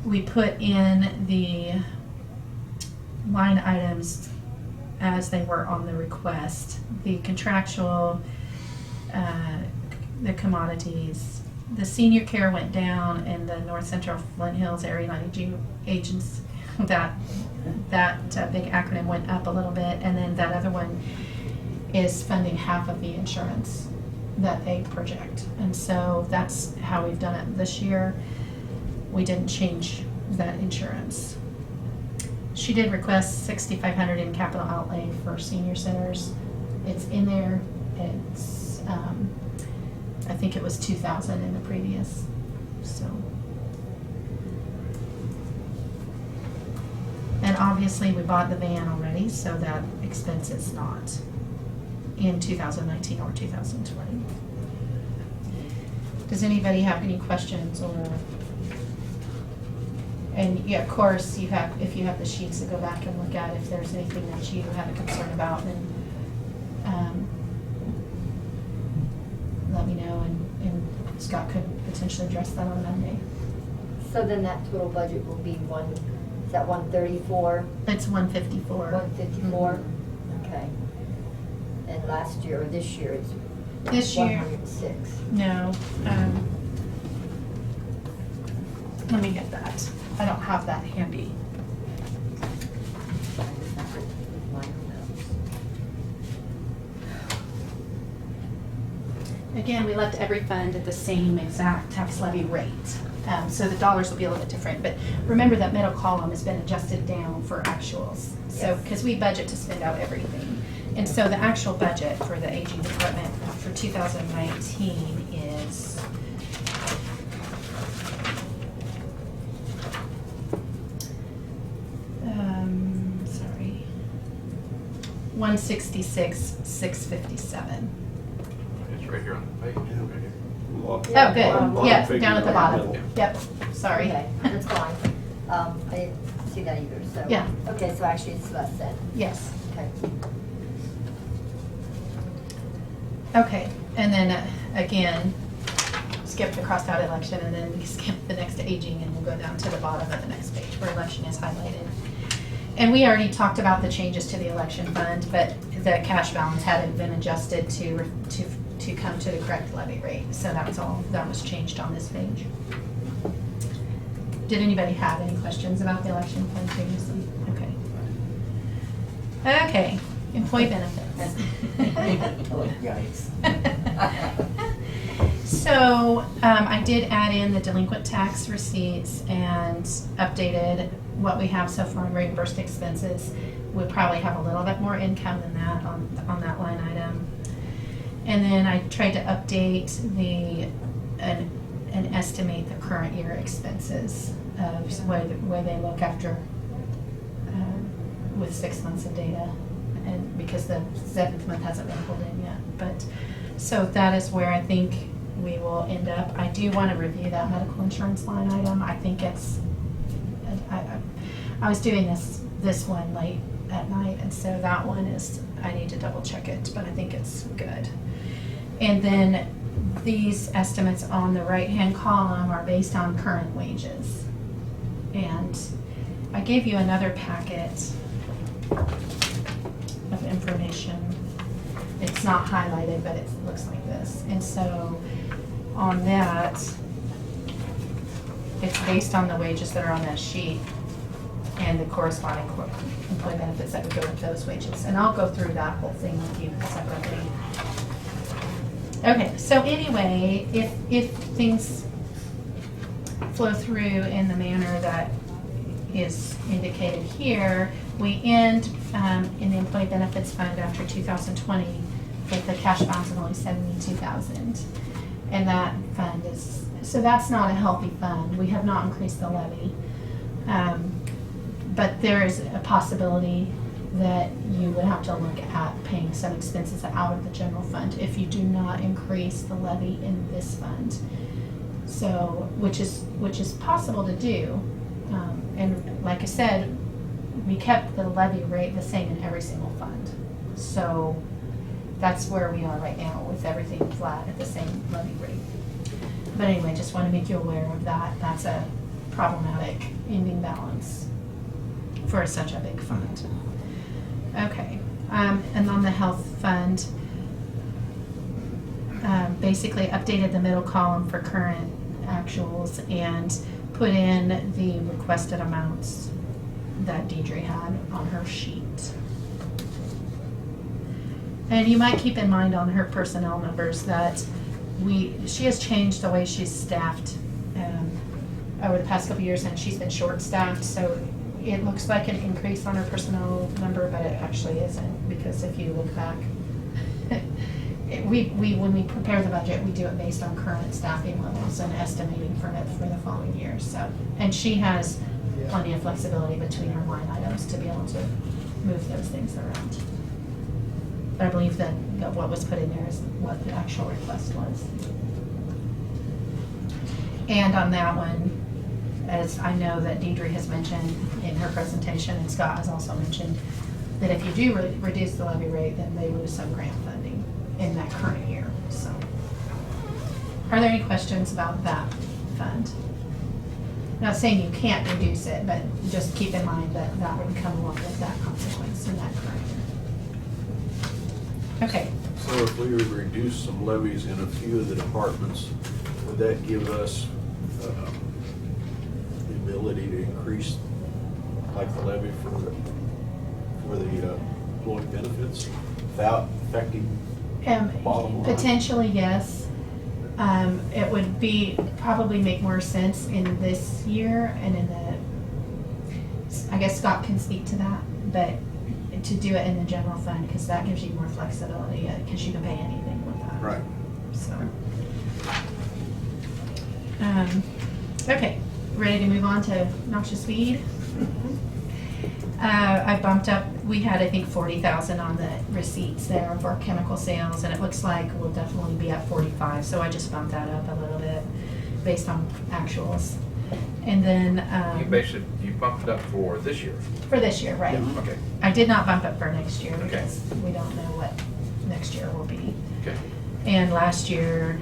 We put in the line items as they were on the request. The contractual, the commodities, the senior care went down, and the North Central Flint Hills Area Agents, that big acronym went up a little bit, and then that other one is funding half of the insurance that they project. And so that's how we've done it this year. We didn't change that insurance. She did request $6,500 in capital outlay for senior centers. It's in there. It's I think it was $2,000 in the previous. So, and obviously we bought the van already, so that expense is not in 2019 or 2020. Does anybody have any questions or? And yeah, of course, you have, if you have the sheets to go back and look at, if there's anything that you have a concern about, then let me know, and Scott could potentially address that on Monday.
So then that total budget will be is that 134?
It's 154.
154? Okay. And last year, or this year, it's
This year,
106.
no. Let me get that. I don't have that handy. Again, we left every fund at the same exact tax levy rate. So the dollars will be a little bit different, but remember that middle column has been adjusted down for actuals. So,
Yes.
because we budget to spend out everything. And so the actual budget for the aging department for 2019 is sorry, 166,657.
It's right here on the page.
Oh, good.
Bottom
Yeah,
figure
down at the
in
bottom.
middle.
Yep, sorry.
Okay, that's fine. I didn't see that either, so.
Yeah.
Okay, so actually it's less than.
Yes.
Okay.
Okay, and then again, skip the crossed out election, and then we skip the next aging, and we'll go down to the bottom of the next page where election is highlighted. And we already talked about the changes to the election fund, but the cash balance hadn't been adjusted to come to the correct levy rate. So that's all that was changed on this page. Did anybody have any questions about the election fund previously? Okay. Okay, employee benefits.
Oh, yikes.
So I did add in the delinquent tax receipts and updated what we have so far in reimbursed expenses. We'll probably have a little bit more income than that on that line item. And then I tried to update and estimate the current year expenses of where they look after with 6 months of data, and because the 7th month hasn't been pulled in yet. But so that is where I think we will end up. I do want to review that medical insurance line item. I think it's I was doing this one late at night, and so that one is, I need to double check it, but I think it's good. And then these estimates on the right-hand column are based on current wages. And I gave you another packet of information. It's not highlighted, but it looks like this. And so on that, it's based on the wages that are on that sheet and the corresponding employee benefits that would go with those wages. And I'll go through that whole thing with you separately. Okay, so anyway, if things flow through in the manner that is indicated here, we end in the employee benefits fund after 2020 with a cash balance of only $72,000. And that fund is, so that's not a healthy fund. We have not increased the levy. But there is a possibility that you would have to look at paying some expenses out of the general fund if you do not increase the levy in this fund. So, which is possible to do. And like I said, we kept the levy rate the same in every single fund. So that's where we are right now with everything flat at the same levy rate. But anyway, just want to make you aware of that. That's a problematic ending balance for such a big fund. Okay, and on the health fund, basically updated the middle column for current actuals and put in the requested amounts that Deidre had on her sheet. And you might keep in mind on her personnel numbers that she has changed the way she's staffed over the past couple years, and she's been short-staffed, so it looks like an increase on her personnel number, but it actually isn't, because if you look back, when we prepare the budget, we do it based on current staffing levels and estimating for the following year. So, and she has plenty of flexibility between her line items to be able to move those things around. But I believe that what was put in there is what the actual request was. And on that one, as I know that Deidre has mentioned in her presentation, and Scott has also mentioned, that if you do reduce the levy rate, then they lose some grant funding in that current year. So, are there any questions about that fund? Not saying you can't reduce it, but just keep in mind that that would come along with that consequence in that current year. Okay.
So if we would reduce some levies in a few of the departments, would that give us the ability to increase, like the levy for the employee benefits without affecting bottom line?
Potentially, yes. It would probably make more sense in this year and in I guess Scott can speak to that, but to do it in the general fund, because that gives you more flexibility, because you can pay anything with that.
Right.
So, okay, ready to move on to noxious weed? I bumped up, we had I think 40,000 on the receipts there for chemical sales, and it looks like we'll definitely be at 45, so I just bumped that up a little bit based on actuals. And then
You bumped it up for this year?
for this year, right?
Yeah, okay.
I did not bump up for next year
Okay.
because we don't know what next year will be.
Okay.
And last year,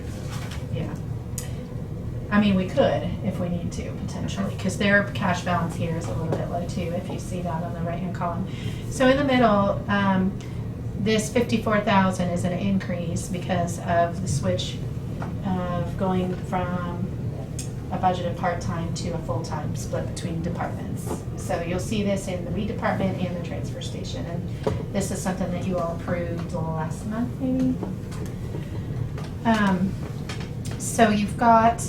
yeah. I mean, we could if we need to, potentially, because their cash balance here is a little bit low too, if you see that on the right-hand column. So in the middle, this 54,000 is an increase because of the switch of going from a budgeted part-time to a full-time split between departments. So you'll see this in the weed department and the transfer station, and this is something that you all approved last month, maybe? So you've got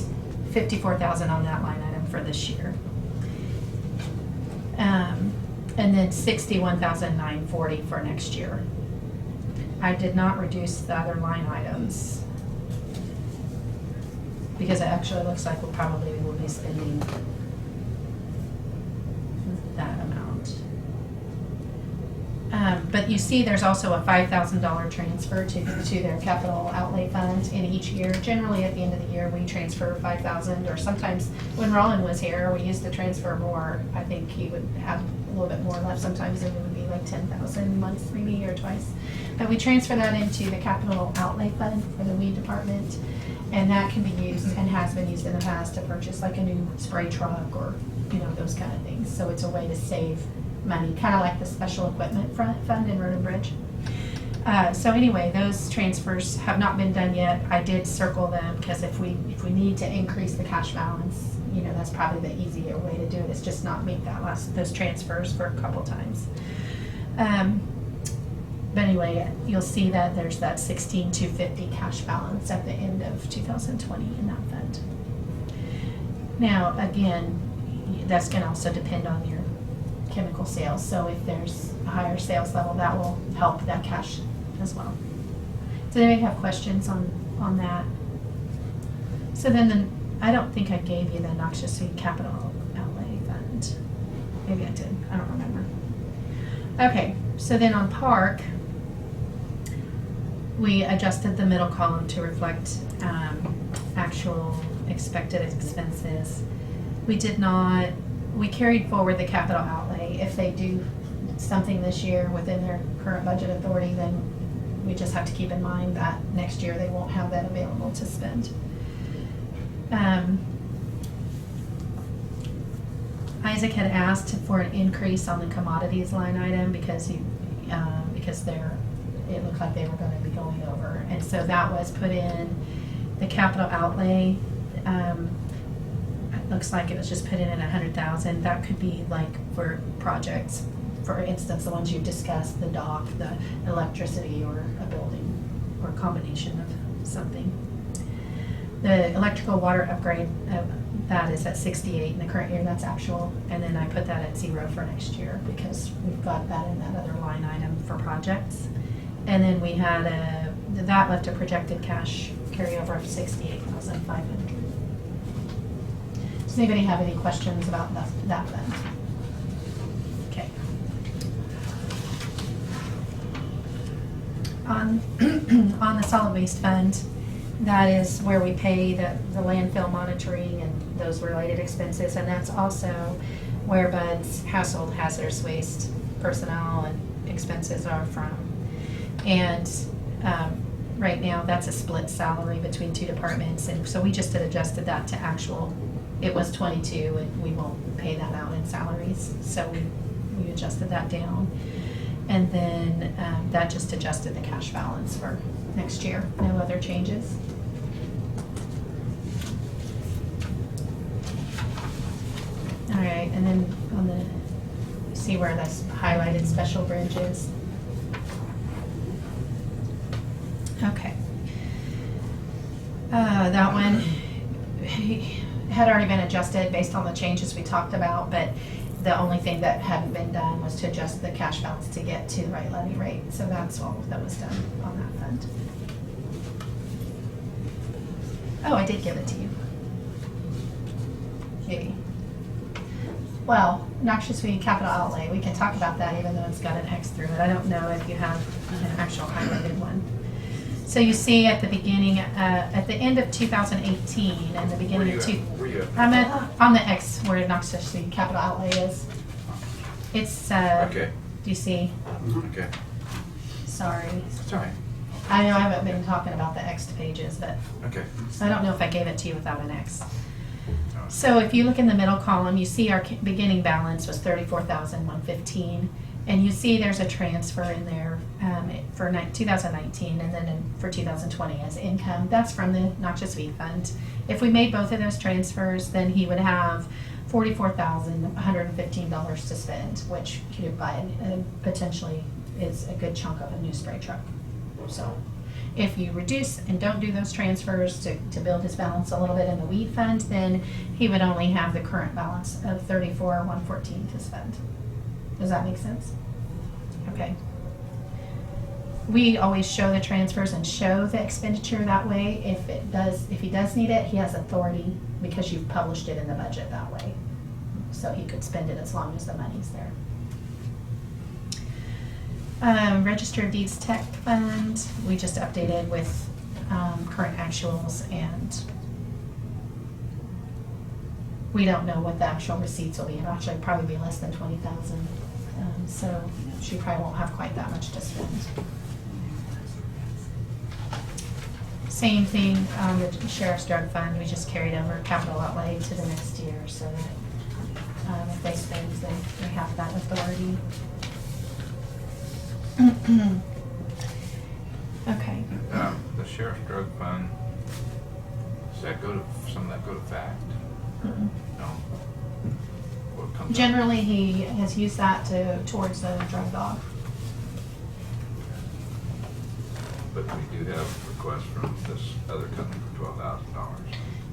54,000 on that line item for this year. And then 61,940 for next year. I did not reduce the other line items because it actually looks like we probably will be spending that amount. But you see there's also a $5,000 transfer to their capital outlay fund in each year. Generally at the end of the year we transfer 5,000, or sometimes when Roland was here we used to transfer more. I think he would have a little bit more left. Sometimes it would be like 10,000 once maybe, or twice. But we transfer that into the capital outlay fund for the weed department. And that can be used and has been used in the past to purchase like a new spray truck or, those kind of things. So it's a way to save money, kind of like the special equipment fund in Road and Bridge. So anyway, those transfers have not been done yet. I did circle them because if we need to increase the cash balance, that's probably the easier way to do it, is just not make those transfers for a couple times. But anyway, you'll see that there's that 16,250 cash balance at the end of 2020 in that fund. Now, again, that's going to also depend on your chemical sales. So if there's a higher sales level, that will help that cash as well. Does anybody have questions on that? So then I don't think I gave you the noxious weed capital outlay fund. Maybe I did, I don't remember. Okay, so then on park, we adjusted the middle column to reflect actual expected expenses. We carried forward the capital outlay. If they do something this year within their current budget authority, then we just have to keep in mind that next year they won't have that available to spend. Isaac had asked for an increase on the commodities line item because it looked like they were going to be going over, and so that was put in the capital outlay. It looks like it was just put in at 100,000. That could be like for projects, for instance, the ones you discussed, the dock, the electricity, or a building, or a combination of something. The electrical water upgrade, that is at 68 in the current year, that's actual, and then I put that at 0 for next year because we've got that in that other line item for projects. And then we had that left a projected cash carryover of 68,500. Does anybody have any questions about that fund? Okay. On the solid waste fund, that is where we pay the landfill monitoring and those related expenses, and that's also where Bud's household hazardous waste personnel and expenses are from. And right now, that's a split salary between two departments, and so we just had adjusted that to actual. It was 22, and we won't pay that out in salaries, so we adjusted that down. And then that just adjusted the cash balance for next year. No other changes. All right, and then on the, see where this highlighted special bridge is? Okay. That one had already been adjusted based on the changes we talked about, but the only thing that hadn't been done was to adjust the cash balance to get to the right levy rate. So that's all that was done on that fund. Oh, I did give it to you. Maybe. Well, noxious weed capital outlay, we can talk about that even though it's got an X through it. I don't know if you have an actual highlighted one. So you see at the beginning, at the end of 2018 and the beginning of I'm on the X where noxious weed capital outlay is. It's,
Okay.
Do you see?
Okay.
Sorry.
It's all right.
I know I haven't been talking about the X pages, but
Okay.
I don't know if I gave it to you without an X. So if you look in the middle column, you see our beginning balance was $34,115, and you see there's a transfer in there for 2019 and then for 2020 as income. That's from the noxious weed fund. If we made both of those transfers, then he would have $44,115 to spend, which he could buy potentially is a good chunk of a new spray truck. So if you reduce and don't do those transfers to build his balance a little bit in the weed fund, then he would only have the current balance of $34,114 to spend. Does that make sense? Okay. We always show the transfers and show the expenditure that way. If he does need it, he has authority because you've published it in the budget that way. So he could spend it as long as the money's there. Register of Deeds Tech Fund, we just updated with current actuals, and we don't know what the actual receipts will be. It'll actually probably be less than 20,000, so she probably won't have quite that much to spend. Same thing on the Sheriff's Drug Fund, we just carried over capital outlay to the next year so that if they spend, they have that authority. Okay.
The Sheriff's Drug Fund, does that go to, some of that go to FACT?
Mm-mm.
No? What comes out?
Generally, he has used that towards the drug dog.
But we do have requests from this other company for $12,000.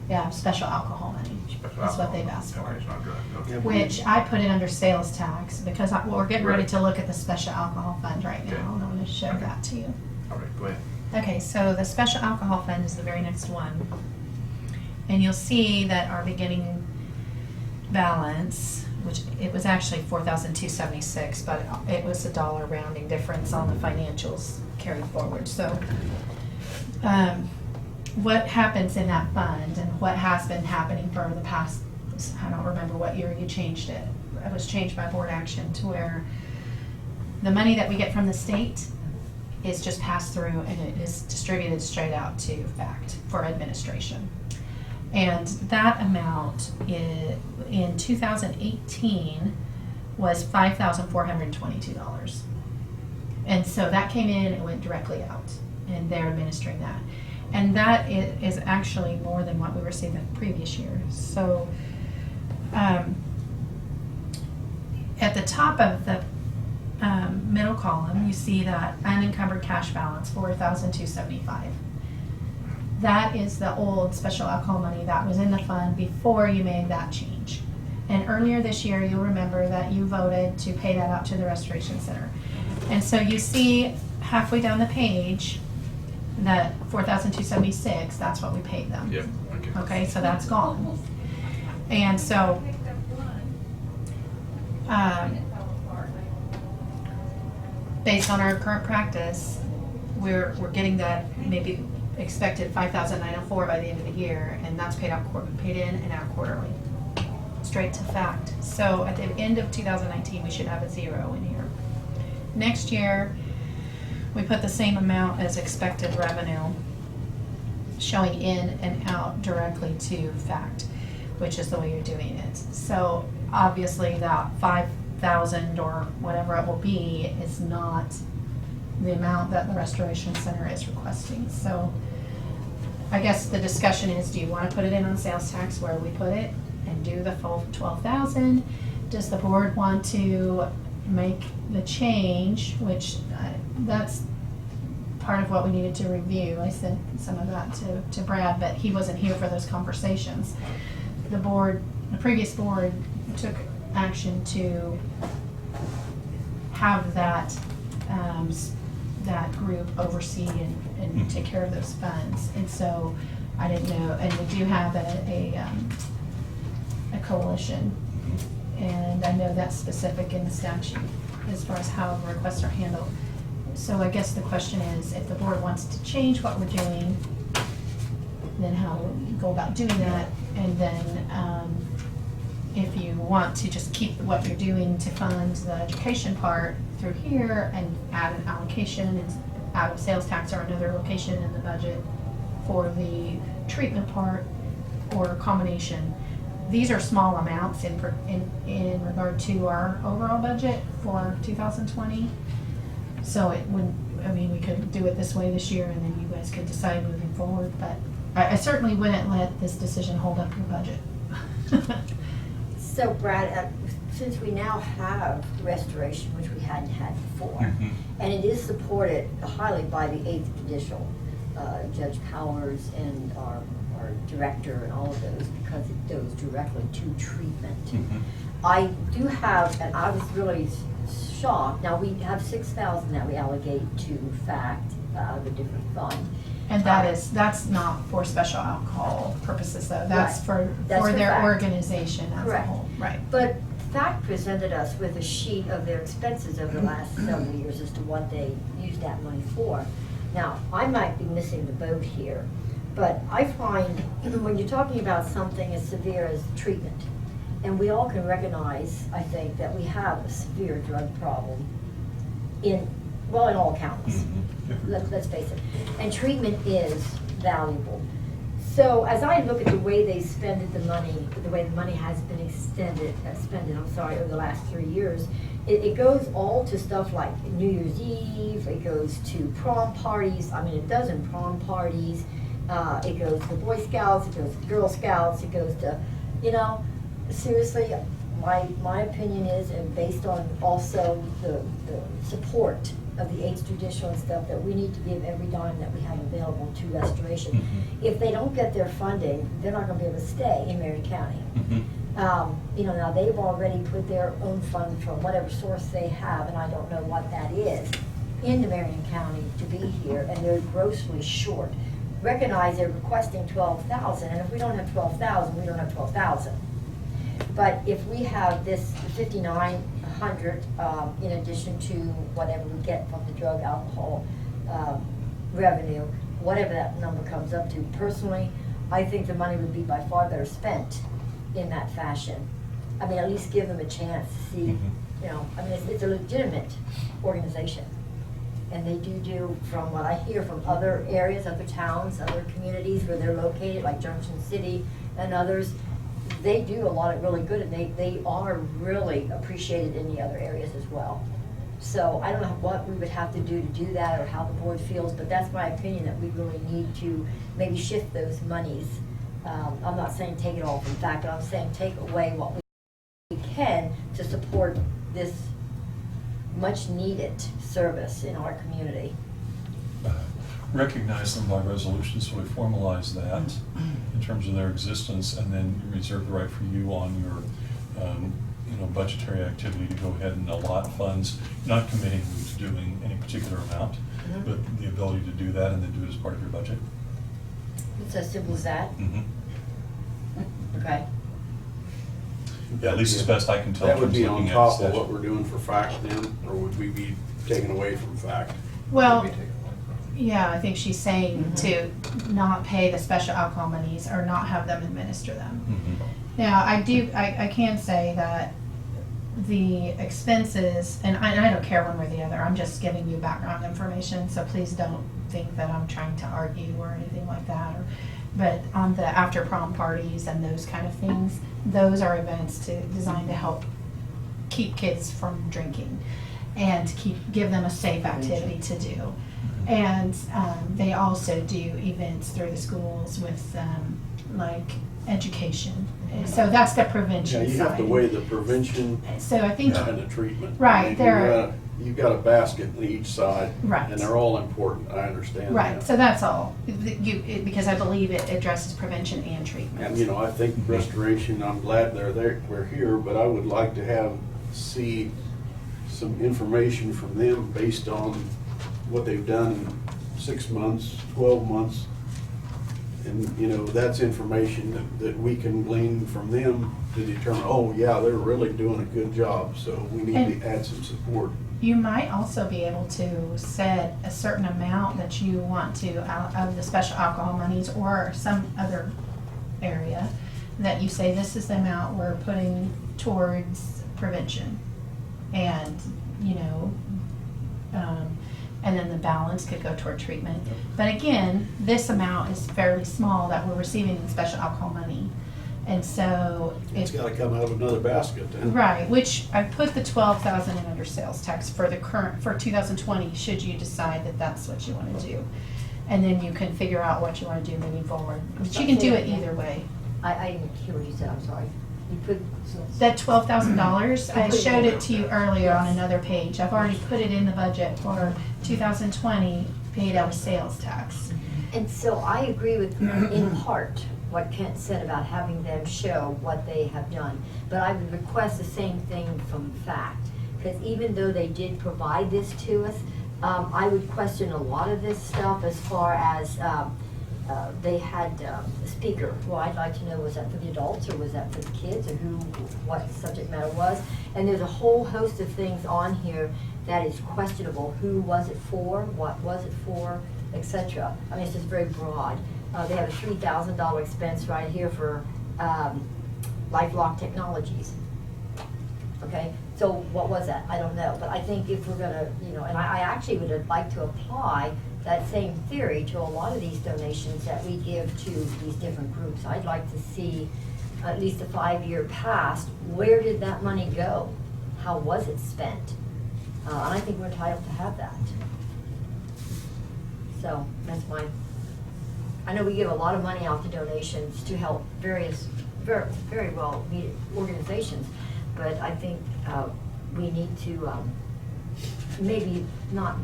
Yeah, special alcohol money. That's what they've asked for.
Okay, it's not drug, okay.
Which I put it under sales tax because we're getting ready
Right.
to look at the special alcohol fund right now.
Okay.
And I'm going to show
Okay.
that to you.
All right, go ahead.
Okay, so the special alcohol fund is the very next one. And you'll see that our beginning balance, which it was actually $4,276, but it was a dollar rounding difference on the financials carried forward. So what happens in that fund and what has been happening for the past, I don't remember what year you changed it. It was changed by board action to where the money that we get from the state is just passed through and it is distributed straight out to FACT for administration. And that amount in 2018 was $5,422. And so that came in and went directly out, and they're administering that. And that is actually more than what we received in the previous year. So at the top of the middle column, you see that unencumbered cash balance, $4,275. That is the old special alcohol money that was in the fund before you made that change. And earlier this year, you'll remember that you voted to pay that out to the Restoration Center. And so you see halfway down the page, that $4,276, that's what we paid them.
Yep, okay.
Okay, so that's gone. And so, based on our current practice, we're getting that maybe expected $5,904 by the end of the year, and that's paid in and out quarterly, straight to FACT. So at the end of 2019, we should have a zero in here. Next year, we put the same amount as expected revenue showing in and out directly to FACT, which is the way you're doing it. So obviously that 5,000 or whatever it will be is not the amount that the Restoration Center is requesting. So I guess the discussion is, do you want to put it in on sales tax where we put it and do the full 12,000? Does the board want to make the change, which that's part of what we needed to review. I sent some of that to Brad, but he wasn't here for those conversations. The previous board took action to have that that group oversee and take care of those funds. And so I didn't know, and we do have a coalition, and I know that's specific in the statute as far as how requests are handled. So I guess the question is, if the board wants to change what we're doing, then how we go about doing that, and then if you want to just keep what you're doing to fund the education part through here and add an allocation out of sales tax or another location in the budget for the treatment part, or a combination. These are small amounts in regard to our overall budget for 2020. So it wouldn't, I mean, we could do it this way this year and then you guys could decide moving forward, but I certainly wouldn't let this decision hold up your budget.
So Brad, since we now have restoration, which we hadn't had before, and it is supported highly by the 8th Judicial, Judge Powers and our director and all of those, because it goes directly to treatment. I do have, and I was really shocked, now we have 6,000 that we allocate to FACT, the different fund.
And that's not for special alcohol purposes though, that's
Right.
for
That's for
their
FACT.
organization as a
Correct.
whole. Right.
But FACT presented us with a sheet of their expenses over the last several years as to what they used that money for. Now, I might be missing the boat here, but I find when you're talking about something as severe as treatment, and we all can recognize, I think, that we have a severe drug problem in all counties. Let's face it. And treatment is valuable. So as I look at the way they spend the money, the way the money has been expended, over the last 3 years, it goes all to stuff like New Year's Eve, it goes to prom parties, I mean a dozen prom parties, it goes to Boy Scouts, it goes to Girl Scouts, it goes to, seriously, my opinion is, and based on also the support of the 8th Judicial and stuff, that we need to give every dime that we have available to restoration. If they don't get their funding, they're not going to be able to stay in Marion County. Now they've already put their own fund from whatever source they have, and I don't know what that is, into Marion County to be here, and they're grossly short. recognize they're requesting 12,000, and if we don't have 12,000, we don't have 12,000. But if we have this 5,900, in addition to whatever we get from the drug, alcohol, revenue, whatever that number comes up to, personally, I think the money would be by far better spent in that fashion. I mean, at least give them a chance to see, you know, I mean, it's a legitimate organization. And they do, from what I hear from other areas, other towns, other communities where they're located, like Junction City and others, they do a lot of really good, and they are really appreciated in the other areas as well. So I don't know what we would have to do that, or how the board feels, but that's my opinion, that we really need to maybe shift those monies. I'm not saying take it all from fact, but I'm saying take away what we can to support this much needed service in our community.
Recognize them by resolution, so we formalize that in terms of their existence, and then you reserve the right for you on your, budgetary activity to go ahead and allot funds, not committing to doing any particular amount, but the ability to do that and then do it as part of your budget.
It's as simple as that? Okay.
Yeah, at least as best I can tell.
That
in
would
terms
be
of
on
looking at
top of
statute.
what we're doing for fact then, or would we be taken away from fact?
Well,
Maybe take it away.
yeah, I think she's saying to not pay the special alcohol monies or not have them administer them.
Mhm.
Now, I can say that the expenses, and I don't care one way or the other, I'm just giving you background information, so please don't think that I'm trying to argue or anything like that. But on the after prom parties and those kind of things, those are events designed to help keep kids from drinking and give them a safe activity to do. And they also do events through the schools with like education. So that's the
Yeah,
prevention
you have to
side.
weigh the prevention
So I think,
and the treatment.
Right,
I mean,
there-
you've got a basket on each side.
Right.
And they're all important, I understand
right,
that.
so that's all. Because I believe it addresses prevention and treatment.
And, I think restoration, I'm glad we're here, but I would like to see some information from them based on what they've done in 6 months, 12 months. And, that's information that we can glean from them to determine, oh, yeah, they're really doing a good job, so we need
And-
to add some support.
You might also be able to set a certain amount that you want to, out of the special alcohol monies or some other area, that you say, this is the amount we're putting towards prevention. And, and then the balance could go toward treatment. But again, this amount is fairly small that we're receiving in special alcohol money. And so
It's gotta come out of another basket then.
right, which I put the 12,000 in under sales tax for the for 2020, should you decide that that's what you want to do. And then you can figure out what you want to do moving forward. But you can do it either way.
I didn't hear what you said, I'm sorry. You put,
That $12,000, I showed it to you earlier on another page. I've already put it in the budget for 2020, paid out of sales tax.
and so I agree with, in part, what Kent said about having them show what they have done. But I would request the same thing from fact, because even though they did provide this to us, I would question a lot of this stuff as far as, they had a speaker. Well, I'd like to know, was that for the adults or was that for the kids, or what the subject matter was? And there's a whole host of things on here that is questionable. Who was it for? What was it for? Etc. I mean, it's just very broad. They have a $3,000 expense right here for LifeLock Technologies. Okay, so what was that? I don't know, but I think if we're gonna, and I actually would like to apply that same theory to a lot of these donations that we give to these different groups. I'd like to see at least a 5-year past. Where did that money go? How was it spent? And I think we're entitled to have that. So that's I know we give a lot of money out to donations to help various very, very well needed organizations, but I think we need to maybe not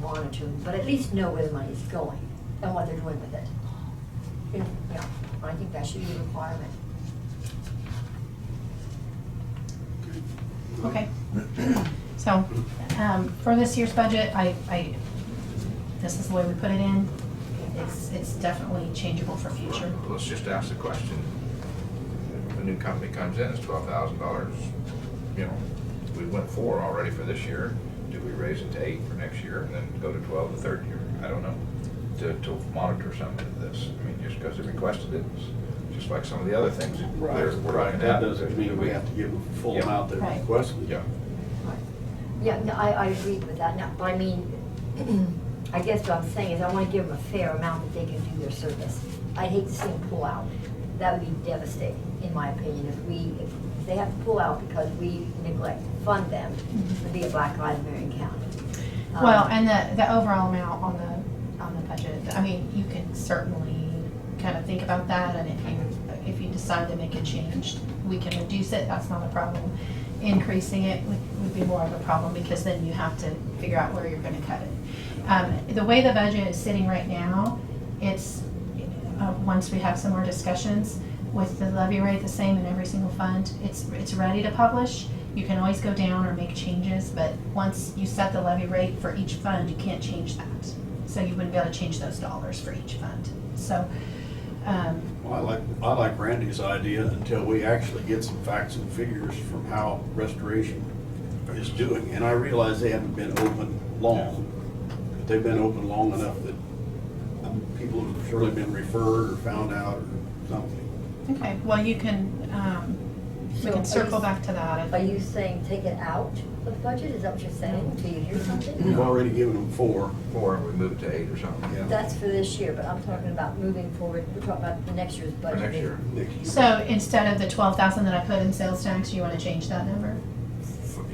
monitor, but at least know where the money is going and what they're doing with it. Yeah, I think that should be a requirement.
Okay. So, for this year's budget, this is the way we put it in. it's definitely changeable for future.
Let's just ask the question. If a new company comes in, it's $12,000, you know, we went 4 already for this year. Do we raise it to 8 for next year and then go to 12 the third year? I don't know. To monitor some of this. I mean, just because they requested it, it's just like some of the other things that we're looking
That
at.
doesn't mean we have to give a full
Yeah.
amount that
Right.
requested.
Yeah.
Yeah, no, I agree with that. Now, but I mean, I guess what I'm saying is I want to give them a fair amount that they can do their service. I'd hate to see them pull out. That would be devastating, in my opinion. If they have to pull out because we neglect to fund them, it would be a black eye in Marion County.
Well, and the overall amount on the budget, I mean, you can certainly kind of think about that, and if you decide to make a change, we can reduce it, that's not a problem. Increasing it would be more of a problem, because then you have to figure out where you're gonna cut it. The way the budget is sitting right now, it's, once we have some more discussions, with the levy rate the same in every single fund, it's ready to publish. You can always go down or make changes, but once you set the levy rate for each fund, you can't change that. So you wouldn't be able to change those dollars for each fund. So,
Well, I like Randy's idea until we actually get some facts and figures from how restoration is doing. And I realize they haven't been open long, but they've been open long enough that people have surely been referred or found out or something.
okay, well, you can, we
So
can
are
circle
you-
back to that.
Are you saying take it out of the budget? Is that what you're saying? Do you hear something?
We've already given them 4.
4 and we moved to 8 or something.
Yeah.
That's for this year, but I'm talking about moving forward. We're talking about the next year's
For
budget.
next year.
Next year.
So instead of the 12,000 that I put in sales tax, you wanna change that number?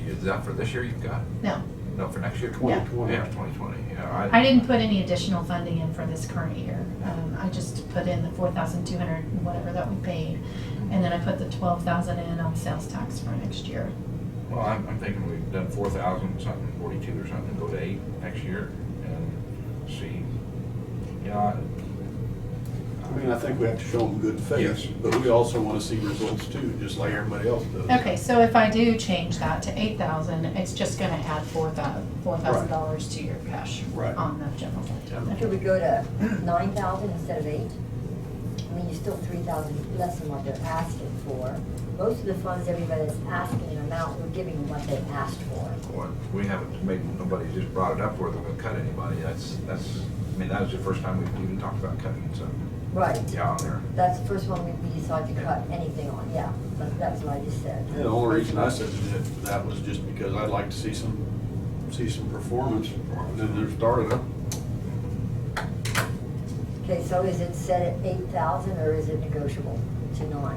Is that for this year you've got?
No,
No, for next year?
2020.
Yeah, 2020, yeah.
I didn't put any additional funding in for this current year. I just put in the 4,200 and whatever that we paid, and then I put the 12,000 in on sales tax for next year.
Well, I'm thinking we've done 4,000 something, 42 or something, go to 8 next year and see, you know,
I mean, I think we have to show them good faith,
Yes.
but we also want to see results too, just like everybody else does.
Okay, so if I do change that to 8,000, it's just gonna add $4,000 to your cash
Right.
on the general fund.
Could we go to 9,000 instead of 8? I mean, you're still 3,000 less than what they're asking for. Most of the funds everybody's asking an amount, we're giving them what they asked for.
what, we haven't made, nobody just brought it up where they're gonna cut anybody. That's, I mean, that was the first time we've even talked about cutting something.
Right.
Yeah, on there.
That's the first one we decided to cut anything on, yeah. But that's what I just said.
Yeah, the only reason I said that was just because I'd like to see some performance, and then they're started up.
Okay, so is it set at 8,000 or is it negotiable to 9?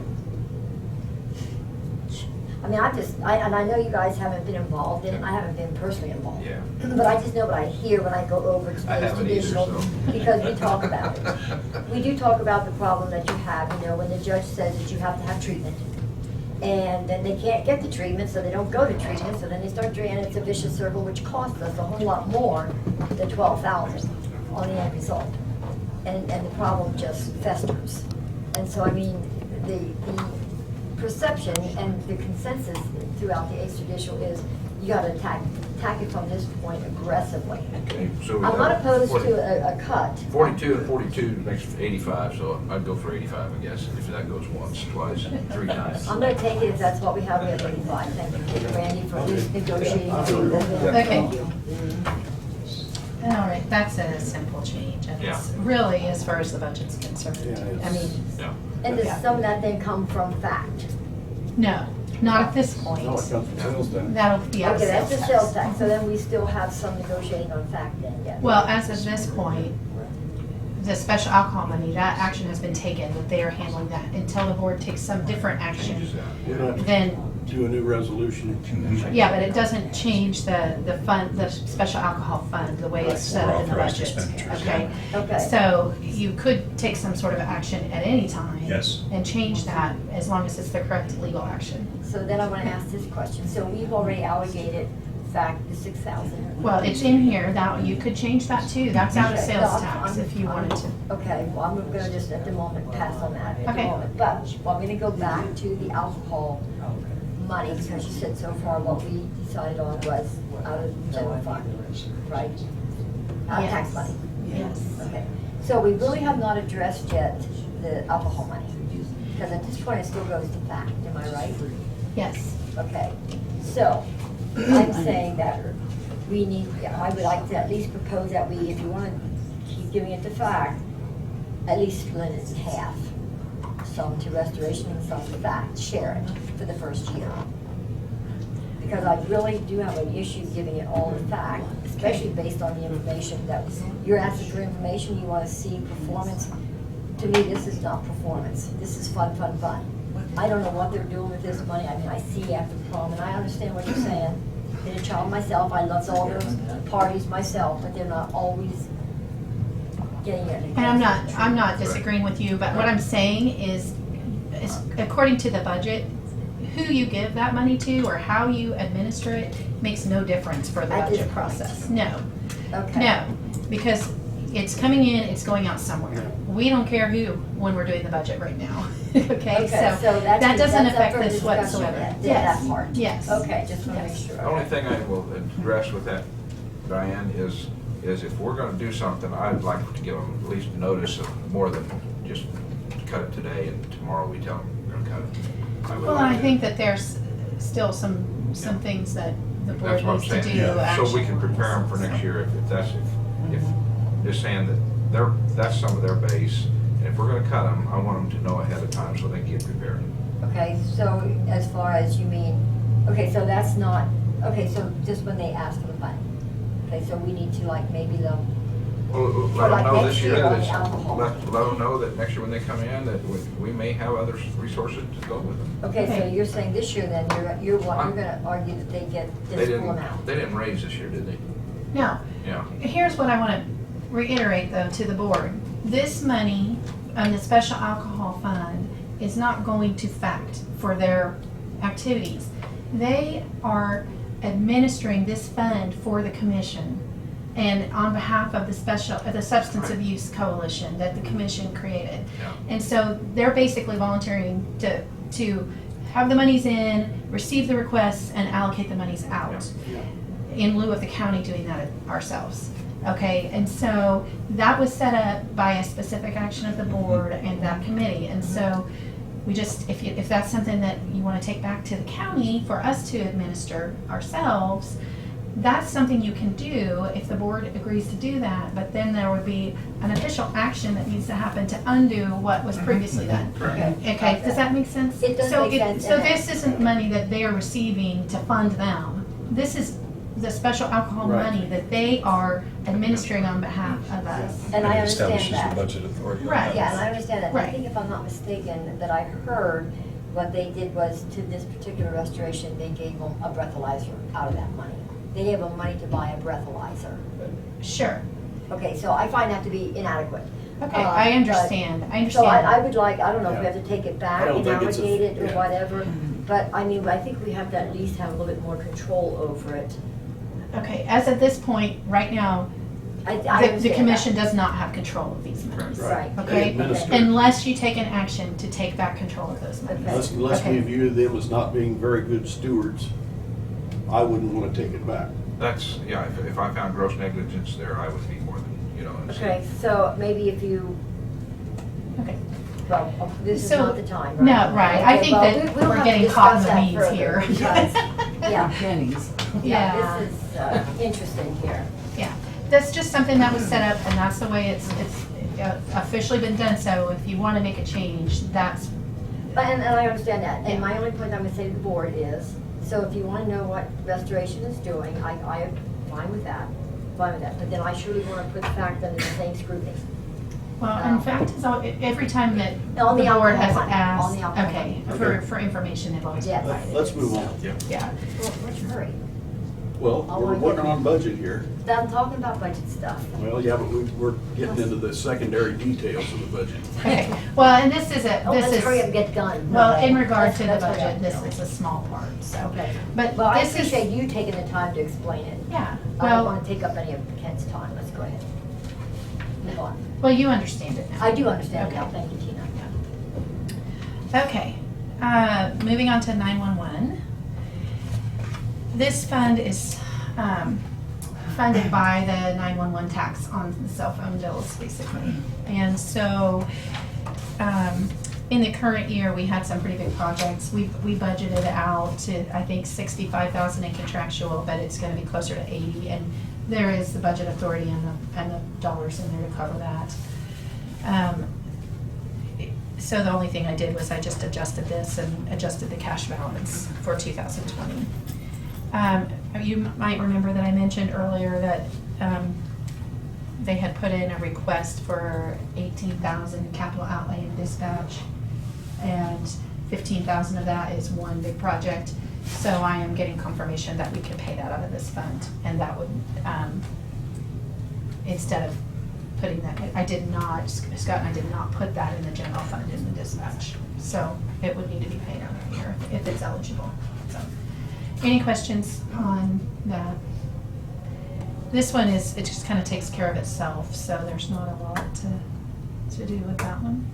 I mean, and I know you guys haven't been involved in it, I haven't been personally involved.
Yeah.
But I just know what I hear when I go over to
I
those
haven't either,
judicial,
so.
because we talk about it. We do talk about the problem that you have, you know, when the judge says that you have to have treatment. And then they can't get the treatment, so they don't go to treatment, so then they start draining, it's a vicious circle, which costs us a whole lot more than 12,000 on the end result. And the problem just festers. And so, I mean, the perception and the consensus throughout the extrajudicial is you gotta attack it from this point aggressively.
Okay, so we
I'm not
got
opposed
40
to a cut.
42 and 42 makes 85, so I'd go for 85, I guess, if that goes once, twice, 3 times.
I'm gonna take it if that's what we have 85. Thank you, Randy, for at least negotiating.
Okay. All right, that's a simple change, and it's really, as far as the budget's concerned.
Yeah, it's-
I mean,
Yeah.
And does some of that then come from fact?
no, not at this point.
No, it comes from sales tax.
That'll be out of
Okay, that's
sales
the
tax.
sales tax, so then we still have some negotiating on fact then, yeah.
Well, as of this point, the special alcohol money, that action has been taken, that they are handling that. Until the board takes some different action,
Changes that.
We'd have to
then,
do a new resolution.
yeah, but it doesn't change the fund, the special alcohol fund, the way it's set up in the
Authorized
budget.
expenditures,
Okay?
Okay.
So you could take some sort of action at any time.
Yes.
And change that, as long as it's the correct legal action.
So then I want to ask this question. So we've already allocated fact the 6,000.
Well, it's in here, that, you could change that too, that's out of
Okay,
sales
no,
tax if you wanted to.
Okay, well, I'm gonna just at the moment pass on that at the
Okay.
moment. But I'm gonna go back to the alcohol money, because you said so far what we decided on was out of general fund, right? Out of tax
Yes.
money.
Yes.
Okay, So we really have not addressed yet the alcohol money, because at this point it still goes to fact, am I right?
Yes.
Okay, so I'm saying that we need, I would like to at least propose that we, if you want to keep giving it to fact, at least split it in half. Some to restoration and some to fact, share it for the first year. Because I really do have an issue giving it all to fact, especially based on the information that you're asking for information, you want to see performance. To me, this is not performance. This is fun, fun, fun. I don't know what they're doing with this money. I mean, I see after prom, and I understand what you're saying. Been a child myself, I loved all those parties myself, but they're not always getting it.
And I'm not disagreeing with you, but what I'm saying is according to the budget, who you give that money to or how you administer it makes no difference for the
At this
budget
point.
process. No,
Okay.
no, because it's coming in, it's going out somewhere. We don't care who when we're doing the budget right now. Okay, so
that's
that doesn't
that's up
affect
for
this
discussion,
whatsoever.
that
Yes,
part.
yes.
Okay, just want to make
Yes.
sure.
The only thing I will address with that, Diane, is if we're gonna do something, I'd like to give them at least notice of more than just cut it today and tomorrow we tell them we're gonna cut it. would
Well,
like
I
to-
think that there's still some things that the board
That's what I'm
needs to
saying,
do.
yeah, so we can
action-wise.
prepare them for next year if just saying that that's some of their base. And if we're gonna cut them, I want them to know ahead of time so they can get prepared.
Okay, so as far as you mean, okay, so that's not, okay, so just when they ask for the money. Okay, so we need to like maybe them,
Well,
For
let
like
them know
next
this year
year on
that
the alcohol.
let them know that next year when they come in, that we may have other resources to go with them.
okay, so
Okay.
you're saying this year then, you're gonna argue that they get this full amount.
They didn't raise this year, did they?
No,
Yeah.
here's what I want to reiterate though to the board. This money on the special alcohol fund is not going to fact for their activities. They are administering this fund for the commission and on behalf of the Substance
Right.
Abuse Coalition that the commission created.
Yeah.
And so they're basically volunteering to have the monies in, receive the requests, and allocate the monies out in lieu of the county doing that ourselves. Okay, and so that was set up by a specific action of the board and that committee. And so we just, if that's something that you want to take back to the county for us to administer ourselves, that's something you can do if the board agrees to do that. But then there would be an official action that needs to happen to undo what was previously done. Okay, does that make sense?
It does make sense,
So
and
this isn't money that they are receiving to fund them. This is the special alcohol
Right.
money that they are administering on behalf of us.
And I
it
understand
establishes
that.
the budget authority. on
Right.
that.
Yeah, and I understand that. I
Right.
think if I'm not mistaken, that I heard what they did was to this particular restoration, they gave them a breathalyzer out of that money. They gave them money to buy a breathalyzer.
Sure.
Okay, so I find that to be inadequate.
Okay,
Uh,
I
but-
understand. I understand.
So I would like, I don't know if we
Yeah.
have to take it back
I don't
and
think it's a-
allocate it or
yeah.
whatever, but I mean, I think we have to at least have a little bit more control over it.
Okay, as of this point, right now,
I
the
understand
commission
that.
does not have control of these monies.
Right.
They
Okay,
administer.
unless you take an action to take back control of those monies.
Okay.
Unless we
Okay.
view them as not being very good stewards, I wouldn't want to take it back.
That's, yeah, if I found gross negligence there, I would be more than, and say-
Okay, so maybe if you,
Okay.
well, this is
So-
not the time, right?
No, right. I
Okay,
think
well,
that
we don't
we're
have to
getting caught in
discuss
the
that
weeds
further
here.
because- Yeah,
Pennies.
yeah,
Yeah.
this is interesting here.
Yeah, that's just something that was set up, and that's the way it's officially been done, so if you want to make a change, that's,
And I understand that, and
Yeah.
my only point I'm gonna say to the board is, so if you wanna know what restoration is doing, I am fine with that, but then I surely wanna put the fact under the same scrutiny.
well, in fact, it's all, every time that
On
the
the
board
alcohol
has
one, on
asked,
the alcohol
okay,
one.
for
Okay.
information, they've always
Yes.
provided.
Let's move on.
Yeah.
Yeah,
Well, let's hurry.
Well,
I
we're
wanna
working
get-
on budget here.
I'm talking about budget stuff.
Well, yeah, but we're getting into the secondary details of the budget.
okay, well, and this is
Oh, let's hurry up and
this is,
get done.
well,
Okay.
in regard to the
Let's hurry
budget,
up.
this is a small part, so.
Okay.
But
Well, I
this is,
appreciate you taking the time to explain it.
yeah,
I don't
well,
wanna take up any of Ken's time, let's go ahead. Move on.
well, you understand it now.
I do understand now,
Okay.
thank you, Tina.
Okay, moving on to 911. This fund is funded by the 911 tax on the cell phone bills, basically. And so, in the current year, we had some pretty big projects. We budgeted out to, I think, 65,000 in contractual, but it's gonna be closer to 80, and there is the budget authority and the dollars in there to cover that. So the only thing I did was I just adjusted this and adjusted the cash balance for 2020. You might remember that I mentioned earlier that they had put in a request for 18,000 capital outlay in dispatch, and 15,000 of that is one big project. So I am getting confirmation that we can pay that out of this fund, and that would, instead of putting that, Scott and I did not put that in the general fund in the dispatch. So it would need to be paid out of here if it's eligible. So, any questions on that? This one it just kind of takes care of itself, so there's not a lot to do with that one.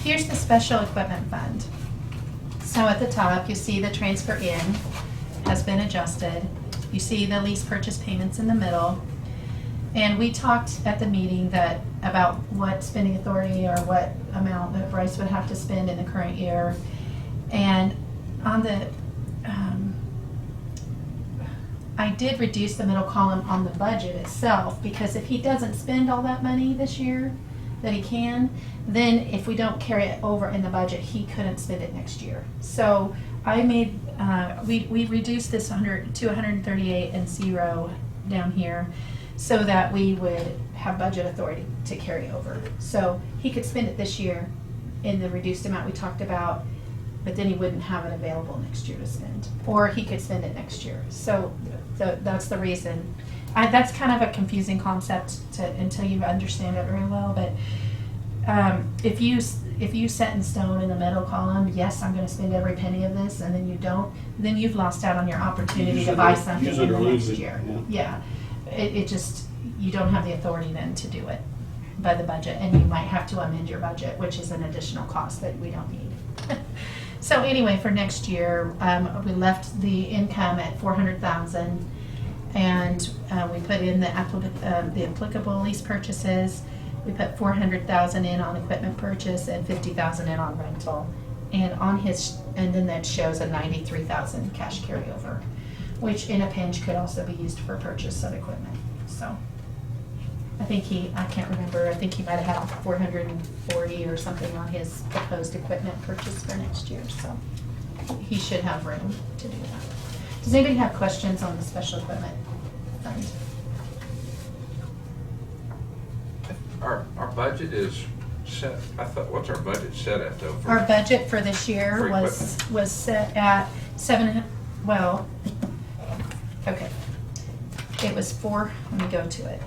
Here's the special equipment fund. So at the top, you see the transfer in has been adjusted. You see the lease purchase payments in the middle. And we talked at the meeting about what spending authority or what amount that Bryce would have to spend in the current year. And on the, I did reduce the middle column on the budget itself, because if he doesn't spend all that money this year that he can, then if we don't carry it over in the budget, he couldn't spend it next year. So I made, we reduced this 100 to 138 and 0 down here, so that we would have budget authority to carry over. So he could spend it this year in the reduced amount we talked about, but then he wouldn't have it available next year to spend. Or he could spend it next year. So that's the reason. That's kind of a confusing concept until you understand it very well, but if you set in stone in the middle column, yes, I'm gonna spend every penny of this, and then you don't, then you've lost out on your opportunity to buy something
Use
in
it
the
or
next
lose it.
year. Yeah. It just, you don't have the authority then to do it by the budget, and you might have to amend your budget, which is an additional cost that we don't need. So anyway, for next year, we left the income at 400,000, and we put in the applicable lease purchases. We put 400,000 in on equipment purchase and 50,000 in on rental, and then that shows a 93,000 cash carryover, which in a pinch could also be used for purchase of equipment. So I think I can't remember, I think he might have had 440 or something on his proposed equipment purchase for next year, so he should have room to do that. Does anybody have questions on the special equipment fund?
Our budget is set, what's our budget set at though?
Our budget for this year
For
was set at okay. It was let me go to it.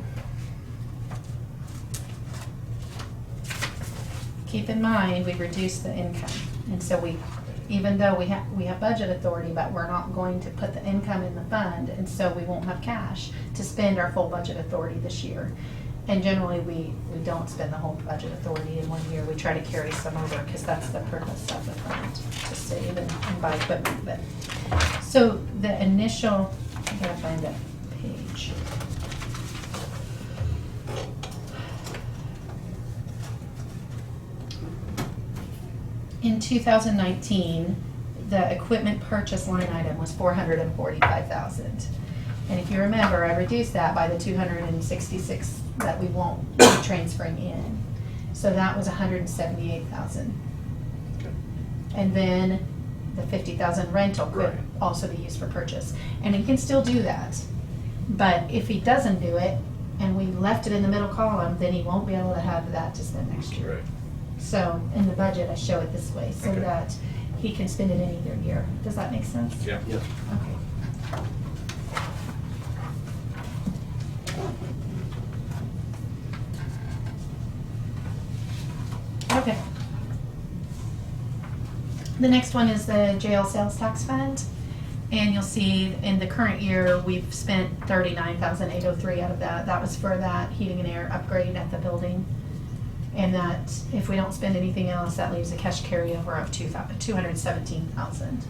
Keep in mind, we reduced the income, and so even though we have budget authority, but we're not going to put the income in the fund, and so we won't have cash to spend our full budget authority this year. And generally, we don't spend the whole budget authority in 1 year. We try to carry some over, because that's the purpose of the fund, to save and buy equipment. But so the initial, I gotta find that page. In 2019, the equipment purchase line item was 445,000. And if you remember, I reduced that by the 266 that we won't be transferring in. So that was 178,000.
Okay.
And then the 50,000 rental could
Right.
also be used for purchase. And he can still do that. But if he doesn't do it, and we left it in the middle column, then he won't be able to have that to spend next year.
Right.
So in the budget, I show it this way, so
Okay.
that he can spend it in either year. Does that make sense?
Yeah.
Yes.
Okay. Okay. The next one is the jail sales tax fund. And you'll see in the current year, we've spent 39,803 out of that. That was for that heating and air upgrade at the building. And that, if we don't spend anything else, that leaves a cash carryover of 217,000.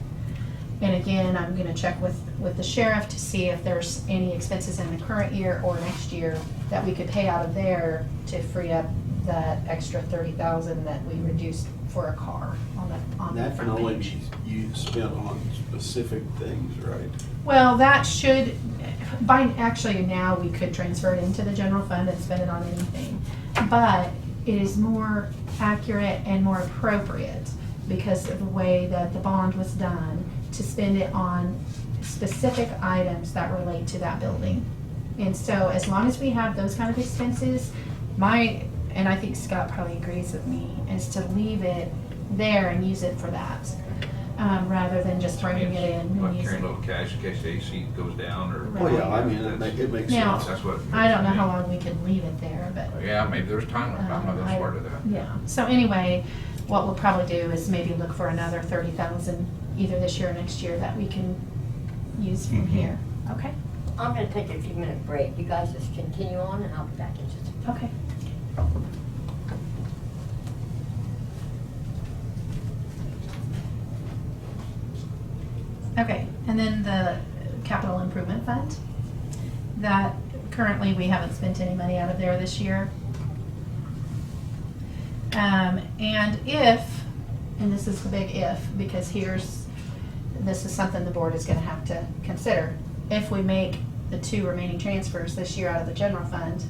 And again, I'm gonna check with the sheriff to see if there's any expenses in the current year or next year that we could pay out of there to free up that extra 30,000 that we reduced for a car on the
And that can
front
only
page.
be spent on specific things, right?
Well, that should, actually now we could transfer it into the general fund and spend it on anything. But it is more accurate and more appropriate because of the way that the bond was done to spend it on specific items that relate to that building. And so as long as we have those kind of expenses, and I think Scott probably agrees with me, is to leave it there and use it for that, rather than just throwing it in
Like
and use
carrying
it.
a little cash in case the AC goes down or.
Well, yeah, I mean, it makes
Now,
sense.
That's what.
I don't know how long we could leave it there, but.
Yeah, maybe there's time limit. I'm not gonna swear to that.
Yeah, so anyway, what we'll probably do is maybe look for another 30,000 either this year or next year that we can use from here, okay?
I'm gonna take a few minute break. You guys just continue on and I'll be back in just a few.
Okay. Okay, and then the capital improvement fund, that currently we haven't spent any money out of there this year. And if, and this is the big if, because this is something the board is gonna have to consider. If we make the 2 remaining transfers this year out of the general fund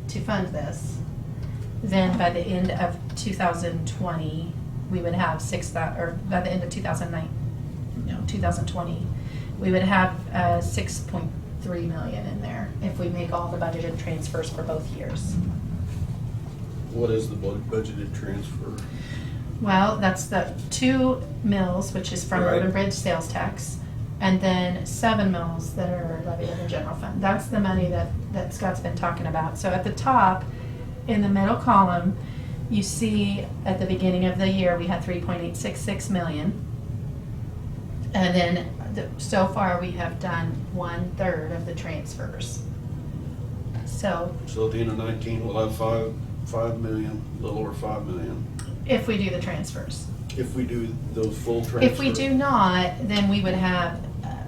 to fund this, then by the end of 2020, we would have or by the end of 2020, we would have 6.3 million in there if we make all the budgeted transfers for both years.
What is the budgeted transfer?
Well, that's the 2 mills, which is from
Right.
Road and Bridge sales tax, and then 7 mills that are levied in the general fund. That's the money that Scott's been talking about. So at the top, in the middle column, you see at the beginning of the year, we had 3.866 million. And then so far, we have done 1/3 of the transfers. So
So at the end of 19, we'll have 5 million, a little over 5 million.
if we do the transfers.
If we do those full transfers.
If we do not, then we would have,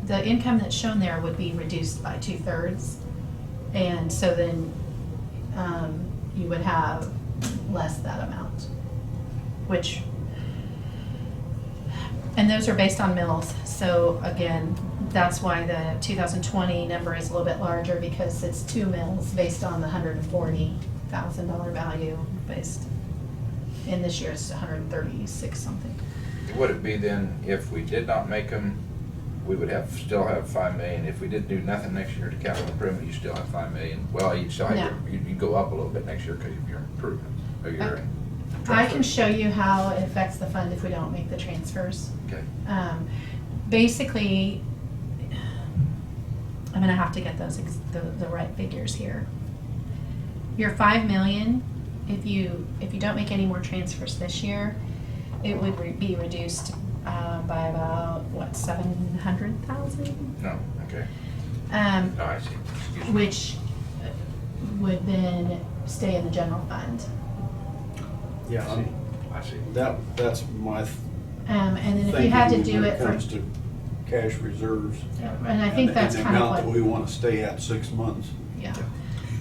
the income that's shown there would be reduced by 2/3. And so then you would have less that amount, which, and those are based on mills. So again, that's why the 2020 number is a little bit larger, because it's 2 mills based on the $140,000 value based. And this year it's 136 something.
Would it be then, if we did not make them, we would still have 5 million? If we did do nothing next year to capital improvement, you still have 5 million? Well, you'd still have, you'd go up a little bit next year because of your improvement, or your
I can
transfers.
show you how it affects the fund if we don't make the transfers.
Okay.
Basically, I'm gonna have to get those, the right figures here. Your 5 million, if you don't make any more transfers this year, it would be reduced by about, what, 700,000?
No, okay. No, I see. Excuse me.
Which would then stay in the general fund.
Yeah,
I see.
that's my
And then if you had to
thinking
do
when
it
it
for,
comes to cash reserves.
and I think that's
and
kind
the
of
amount that
what,
we want to stay at 6 months.
yeah.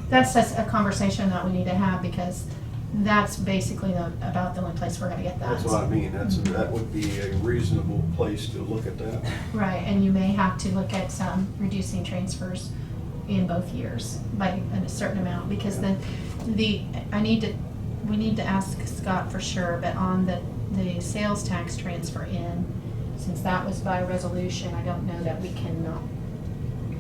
That's just a conversation that we need to have, because that's basically about the only place we're gonna get that.
That's what I mean, that would be a reasonable place to look at that.
Right, and you may have to look at reducing transfers in both years by a certain amount, because then we need to ask Scott for sure, but on the sales tax transfer in, since that was by resolution, I don't know that we cannot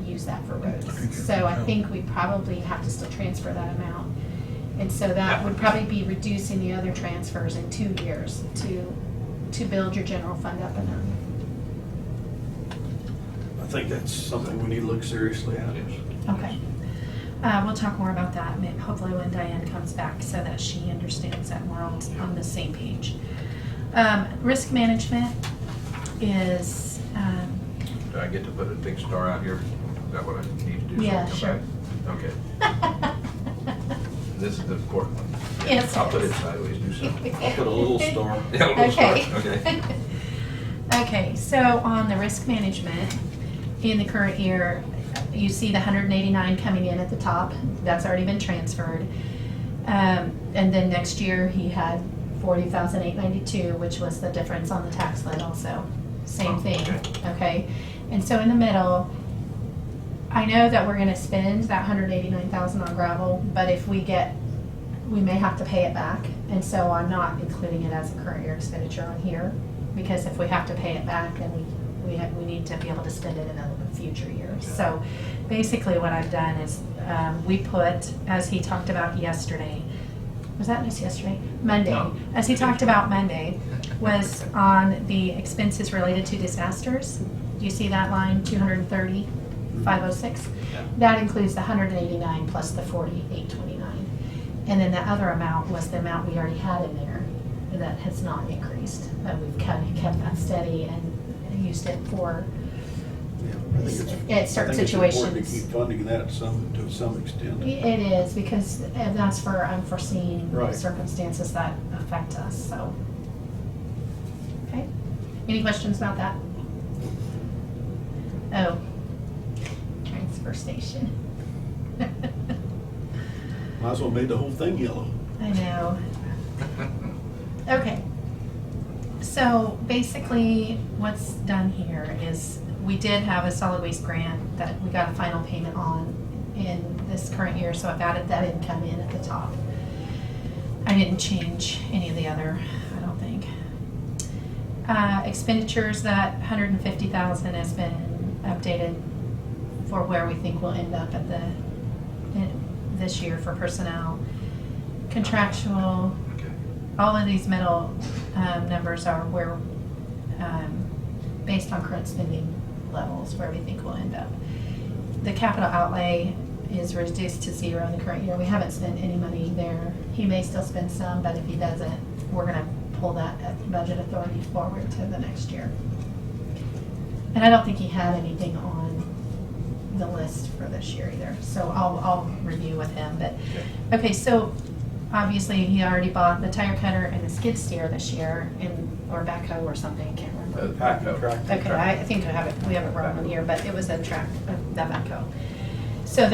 use that for roads. So I think we probably have to still transfer that amount. And so that would probably be reducing the other transfers in 2 years to build your general fund up enough.
I think that's something we need to look seriously at.
Okay. We'll talk more about that, hopefully when Diane comes back, so that she understands that we're all on the same page. Risk management is,
Do I get to put a big star out here? Is that what I need to do?
Yeah,
So I
sure.
come back? Okay. This is the important one.
Yes,
I'll put it
yes.
sideways, do something.
I'll put a little star.
Yeah, a little star,
Okay.
okay.
Okay, so on the risk management, in the current year, you see the 189 coming in at the top. That's already been transferred. And then next year, he had 40,892, which was the difference on the tax lid also. Same thing, okay? And so in the middle, I know that we're gonna spend that 189,000 on gravel, but if we may have to pay it back. And so I'm not including it as a current year expenditure on here, because if we have to pay it back, then we need to be able to spend it in a future years. So basically what I've done is, we put, as he talked about yesterday, was that just yesterday? Monday.
No.
As he talked about Monday, was on the expenses related to disasters. Do you see that line, 230,506? That includes the 189 plus the 4829. And then the other amount was the amount we already had in there that has not increased. We've kind of kept that steady and used it for at certain
I think it's important to
situations.
keep funding that to some extent.
It is, because that's for unforeseen
Right.
circumstances that affect us, so. Okay, any questions about that? Oh, transfer station.
Might as well made the whole thing yellow.
I know. Okay. So basically, what's done here is we did have a solid waste grant that we got a final payment on in this current year, so I've added that income in at the top. I didn't change any of the other, I don't think. Expenditures, that 150,000 has been updated for where we think we'll end up at this year for personnel. Contractual, all of these middle numbers are where, based on current spending levels, where we think we'll end up. The capital outlay is reduced to 0 in the current year. We haven't spent any money there. He may still spend some, but if he doesn't, we're gonna pull that budget authority forward to the next year. And I don't think he had anything on the list for this year either, so I'll review with him, but, okay, so obviously he already bought the tire cutter and the skid steer this year, or backhoe or something, I can't remember. Okay, I think we have it wrong on here, but it was a that backhoe. So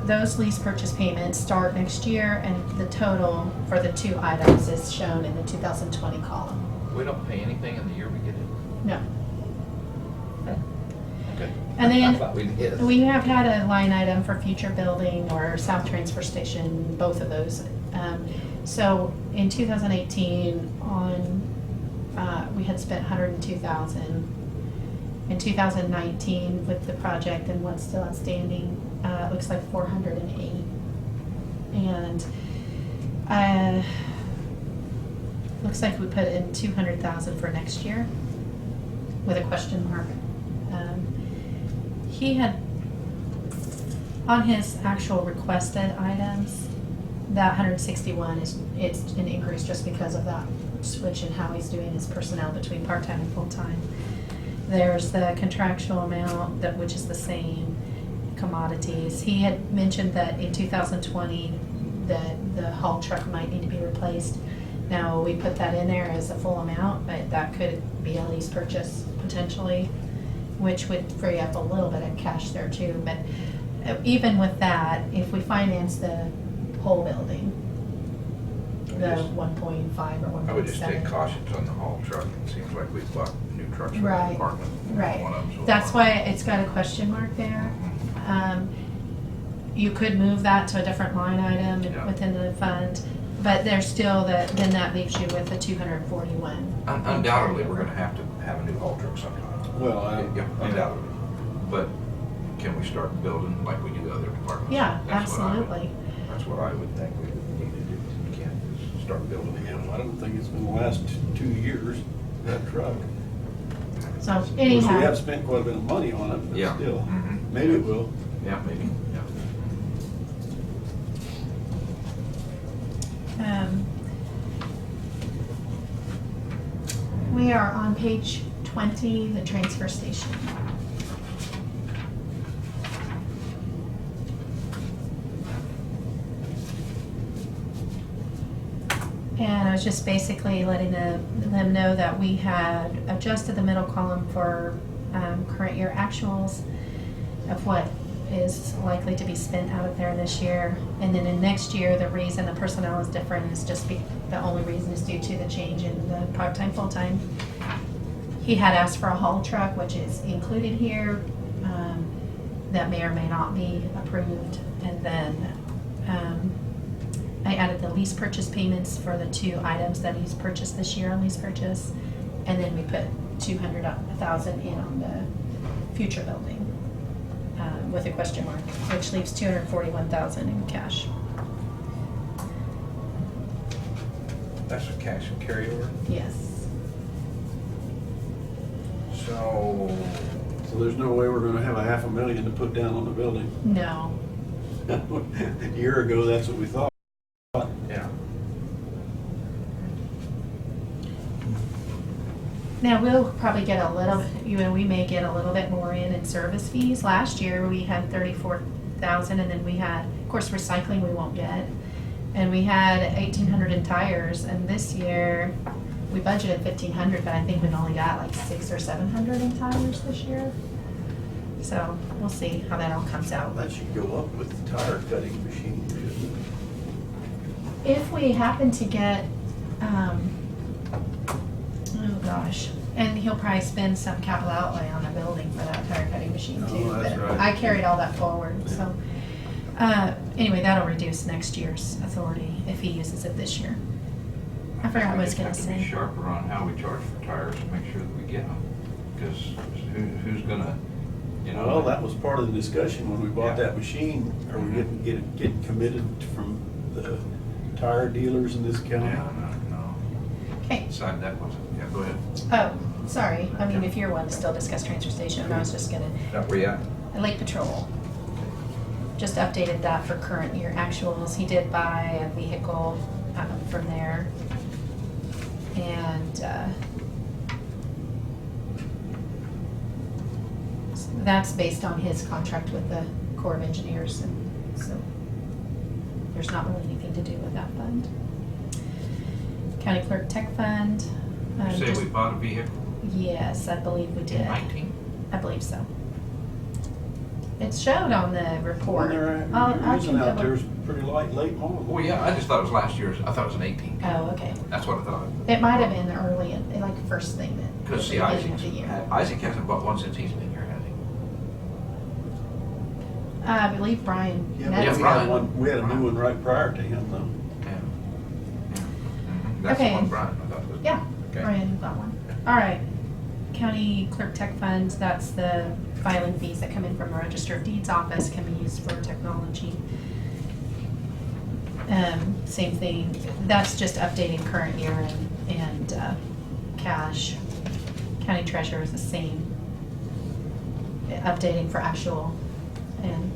those lease purchase payments start next year, and the total for the two items is shown in the 2020 column.
We don't pay anything in the year we get it?
No.
Okay.
And
I thought we
then
did.
we have had a line item for future building or South Transfer Station, both of those. So in 2018 we had spent 102,000. In 2019 with the project and what's still outstanding, it looks like 408. And looks like we put in 200,000 for next year with a question mark. He had, on his actual requested items, that 161 it's an increase just because of that switch in how he's doing his personnel between part-time and full-time. There's the contractual amount, which is the same, commodities. He had mentioned that in 2020 that the haul truck might need to be replaced. Now, we put that in there as a full amount, but that could be a lease purchase potentially, which would free up a little bit of cash there too. But even with that, if we finance the whole building, the 1.5 or 1.7.
I would just take cautions on the haul truck. It seems like we've bought new trucks for the
Right,
department.
right.
One of them's a
That's
lot.
why it's got a question mark there. You could move that to a different line item
Yeah.
within the fund, but there's still then that leaves you with the 241.
Undoubtedly, we're gonna have to have a new haul truck sometime.
Well,
Yeah, undoubtedly. But can we start building like we do other departments?
Yeah,
That's what I would-
absolutely.
That's what I would think we would need to do. We can't just start building again.
I don't think it's been the last 2 years, that truck.
So
Of course, we have
anyhow,
spent quite a bit of money on it, but
Yeah.
still,
Mhm.
maybe it will.
Yeah, maybe, yeah.
we are on page 20, the transfer station. And I was just basically letting them know that we had adjusted the middle column for current year actuals of what is likely to be spent out of there this year. And then in next year, the reason the personnel is different is just the only reason is due to the change in the part-time, full-time. He had asked for a haul truck, which is included here. That may or may not be approved. And then I added the lease purchase payments for the 2 items that he's purchased this year on lease purchase. And then we put $200,000 in on the future building with a question mark, which leaves $241,000 in cash.
That's a cash and carryover.
Yes.
So,
So there's no way we're gonna have a $500,000 to put down on the building.
No.
A year ago, that's what we thought.
yeah.
Now, we'll probably get a little, we may get a little bit more in service fees. Last year, we had 34,000, and then we had, of course, recycling we won't get. And we had 1,800 in tires, and this year, we budgeted 1,500, but I think we've only got like 600 or 700 in tires this year. So, we'll see how that all comes out.
That should go up with the tire cutting machine, shouldn't it?
If we happen to get, oh gosh, and he'll probably spend some capital outlay on the building for that tire cutting machine
Oh,
too.
that's
But
right.
I carried all that forward, so. Anyway, that'll reduce next year's authority if he uses it this year. I forgot what I was gonna
We just have to be
say.
sharper on how we charge for tires to make sure that we get them. Because who's gonna, you know?
Well, that was part of the discussion when we bought
Yeah.
that machine. Are we getting committed from the tire dealers in this county?
No.
Okay,
Decided that wasn't, yeah, go ahead.
oh, sorry, I mean, if you're one to still discuss transfer station, I was just gonna,
Where you at?
Lake Patrol. Just updated that for current year actuals. He did buy a vehicle from there. And so that's based on his contract with the Corps of Engineers, and so there's not really anything to do with that fund. County Clerk Tech Fund.
You say
just-
we bought a vehicle
Yes, I believe we did.
in 19?
I believe so. It showed on the report.
When they're
I'll
using out
double-
there is pretty late model.
Oh, yeah, I just thought it was last year's, I thought it was an 18.
Oh, okay.
That's what I thought.
It might have been early, like first thing that.
Because see,
at the beginning of the year.
Isaac hasn't bought one since he's been here, has he?
I believe Brian.
Yeah,
Metz-
but we
Brian.
had one, we had a new one right prior to him though.
Yeah. Mhm. That's the
Okay.
one Brian, I thought was.
Yeah,
Okay.
Brian got one. All right. County Clerk Tech Fund, that's the filing fees that come in from the Register of Deeds office, can be used for technology. Same thing, that's just updating current year and cash. County Treasurer is the same, updating for actual and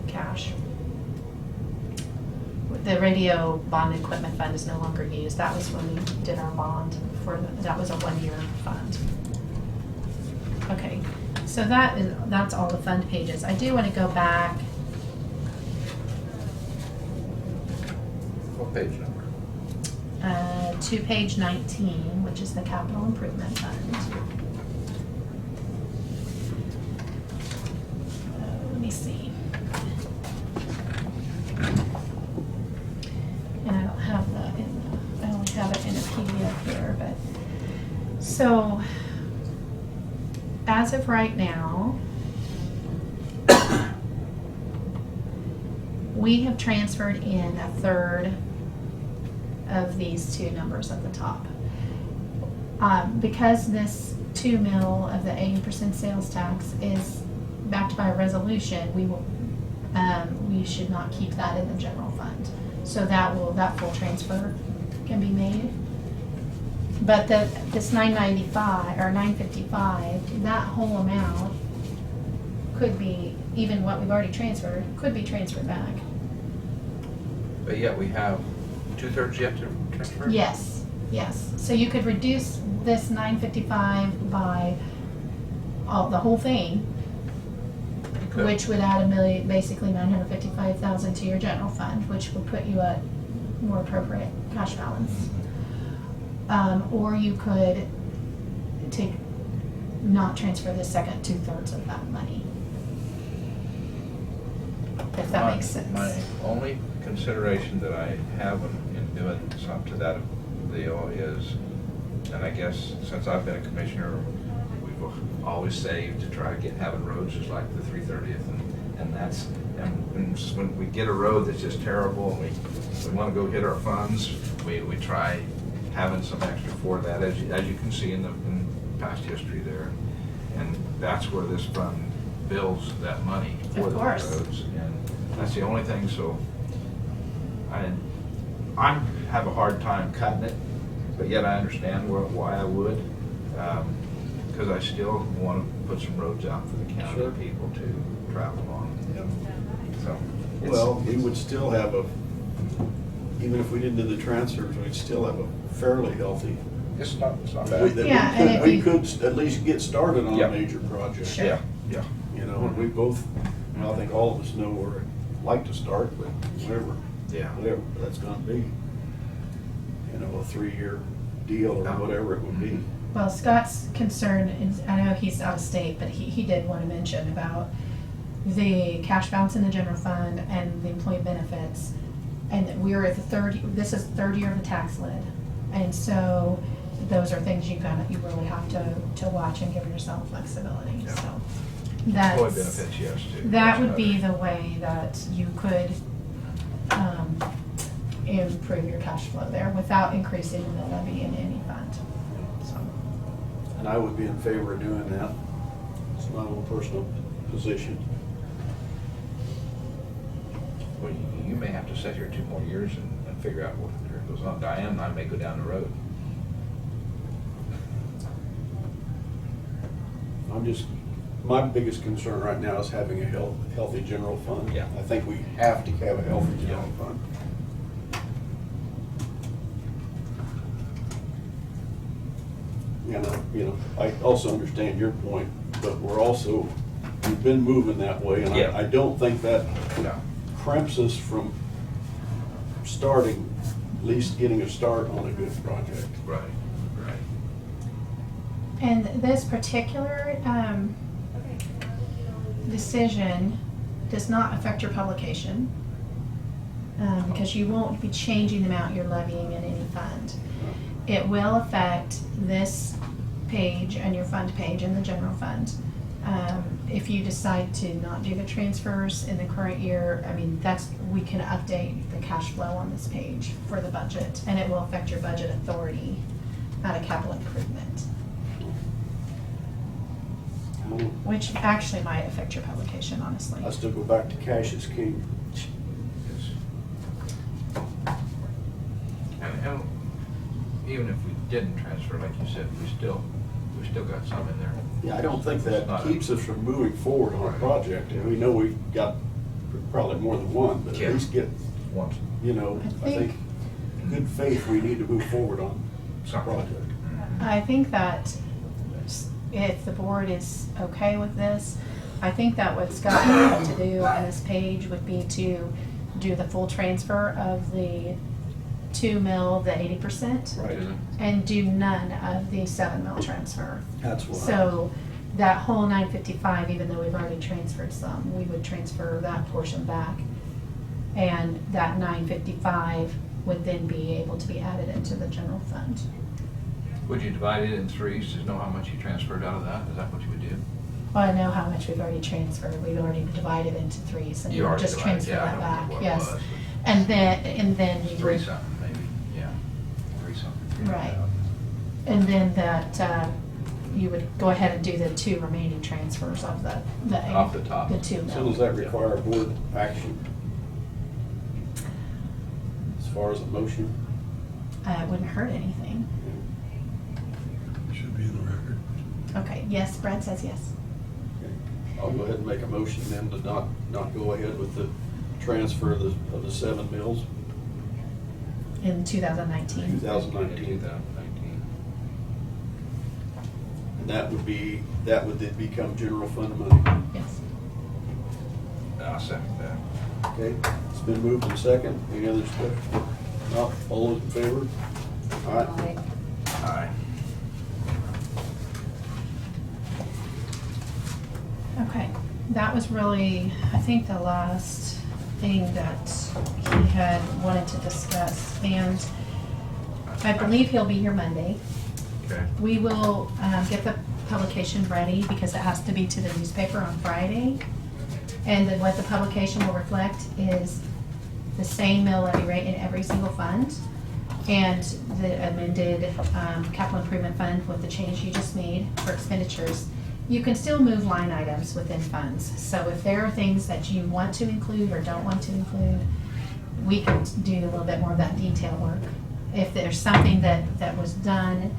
cash. The radio bond equipment fund is no longer used. That was when we did our bond that was a 1-year fund. Okay, so that's all the fund pages. I do want to go back,
What page number?
to page 19, which is the capital improvement fund. Let me see. And I don't have I only have it in a PDF here, but, so, as of right now, we have transferred in a third of these 2 numbers at the top. Because this 2 mil of the 80% sales tax is backed by a resolution, we should not keep that in the general fund. So that full transfer can be made. But this 995 or 955, that whole amount could be, even what we've already transferred, could be transferred back.
But yet we have 2/3 yet to transfer?
Yes. So you could reduce this 955 by the whole thing,
Okay.
which would add basically 955,000 to your general fund, which would put you at more appropriate cash balance. Or you could not transfer the second 2/3 of that money. If that makes sense.
My only consideration that I have in doing something to that deal is, and I guess since I've been a commissioner, we've always saved to try to having roads just like the 330th, and that's, and just when we get a road that's just terrible and we want to go hit our funds, we try having some extra for that, as you can see in past history there. And that's where this fund builds that money for
Of
the
course.
roads. And that's the only thing, so I have a hard time cutting it, but yet I understand why I would. Because I still want to put some roads out for the county
Sure.
people to travel on. So, it's-
Well, we would still have even if we didn't do the transfers, we'd still have a fairly healthy.
It's not
that
bad.
Yeah, and if
we
you-
could at least get started on
Yeah.
a major project.
Sure.
Yeah, yeah.
You know, and we both, I think all of us know where we'd like to start, but
Yeah.
whatever that's gonna be. You know, a 3-year deal or whatever it would be.
Well, Scott's concern is, I know he's out of state, but he did want to mention about the cash balance in the general fund and the employee benefits. And that we're at this is the 3rd year of the tax lid. And so those are things you really have to watch and give yourself flexibility,
Yeah.
so.
Employee
That's,
benefits, yes, too.
that would be the way that you could, improve your cash flow there without increasing the levy in any fund, so.
And I would be in favor of doing that. It's my own personal position.
Well, you may have to sit here 2 more years and figure out what goes on. Diane and I may go down the road.
My biggest concern right now is having a healthy general fund.
Yeah.
I think we have to have a healthy general fund. I also understand your point, but we've been moving that way, and
Yeah.
I don't think that
No.
crimps us from starting, at least getting a start on a good project.
Right, right.
And this particular decision does not affect your publication, because you won't be changing the amount you're levying in any fund. It will affect this page and your fund page in the general fund. If you decide to not do the transfers in the current year, we can update the cash flow on this page for the budget, and it will affect your budget authority, not a capital improvement, which actually might affect your publication, honestly.
I still go back to cash is king.
Yes. And even if we didn't transfer, like you said, we still got some in there.
Yeah, I don't think that
It's not a-
keeps us from moving forward on a project, and we know we've got probably more than one, but
Yeah.
at least get,
Once.
I think, good faith, we need to move forward on a
Something.
project.
I think that if the board is okay with this, I think that what Scott would have to do on this page would be to do the full transfer of the 2 mil, the 80%,
Right.
and do none of the 7 mil transfer.
That's what.
So that whole 955, even though we've already transferred some, we would transfer that portion back. And that 955 would then be able to be added into the general fund.
Would you divide it in 3s to know how much you transferred out of that? Is that what you would do?
Well, I know how much we've already transferred. We've already divided into 3s, and
You
we'll
already
just
divided,
transfer
yeah, I
that
don't
back,
remember what it
yes.
was,
And then you
3
would,
something, maybe, yeah. 3 something.
right. And then that, you would go ahead and do the 2 remaining transfers of the
Off the top.
The 2 mil.
So does that require board action? As far as a motion?
It wouldn't hurt anything.
Should be in the record.
Okay, yes, Brad says yes.
Okay. I'll go ahead and make a motion then to not go ahead with the transfer of the 7 mills,
In 2019.
2019.
2019.
And that would then become general fund money.
Yes.
I'll second that.
Okay, it's been moved and second. Any other discussion? Not all those in favor? All right.
Aye.
Okay, that was really, I think, the last thing that he had wanted to discuss. And I believe he'll be here Monday.
Okay.
We will get the publication ready because it has to be to the newspaper on Friday. And then what the publication will reflect is the same mill levy rate in every single fund and the amended capital improvement fund with the change you just made for expenditures. You can still move line items within funds. So if there are things that you want to include or don't want to include, we can do a little bit more of that detail work. If there's something that was done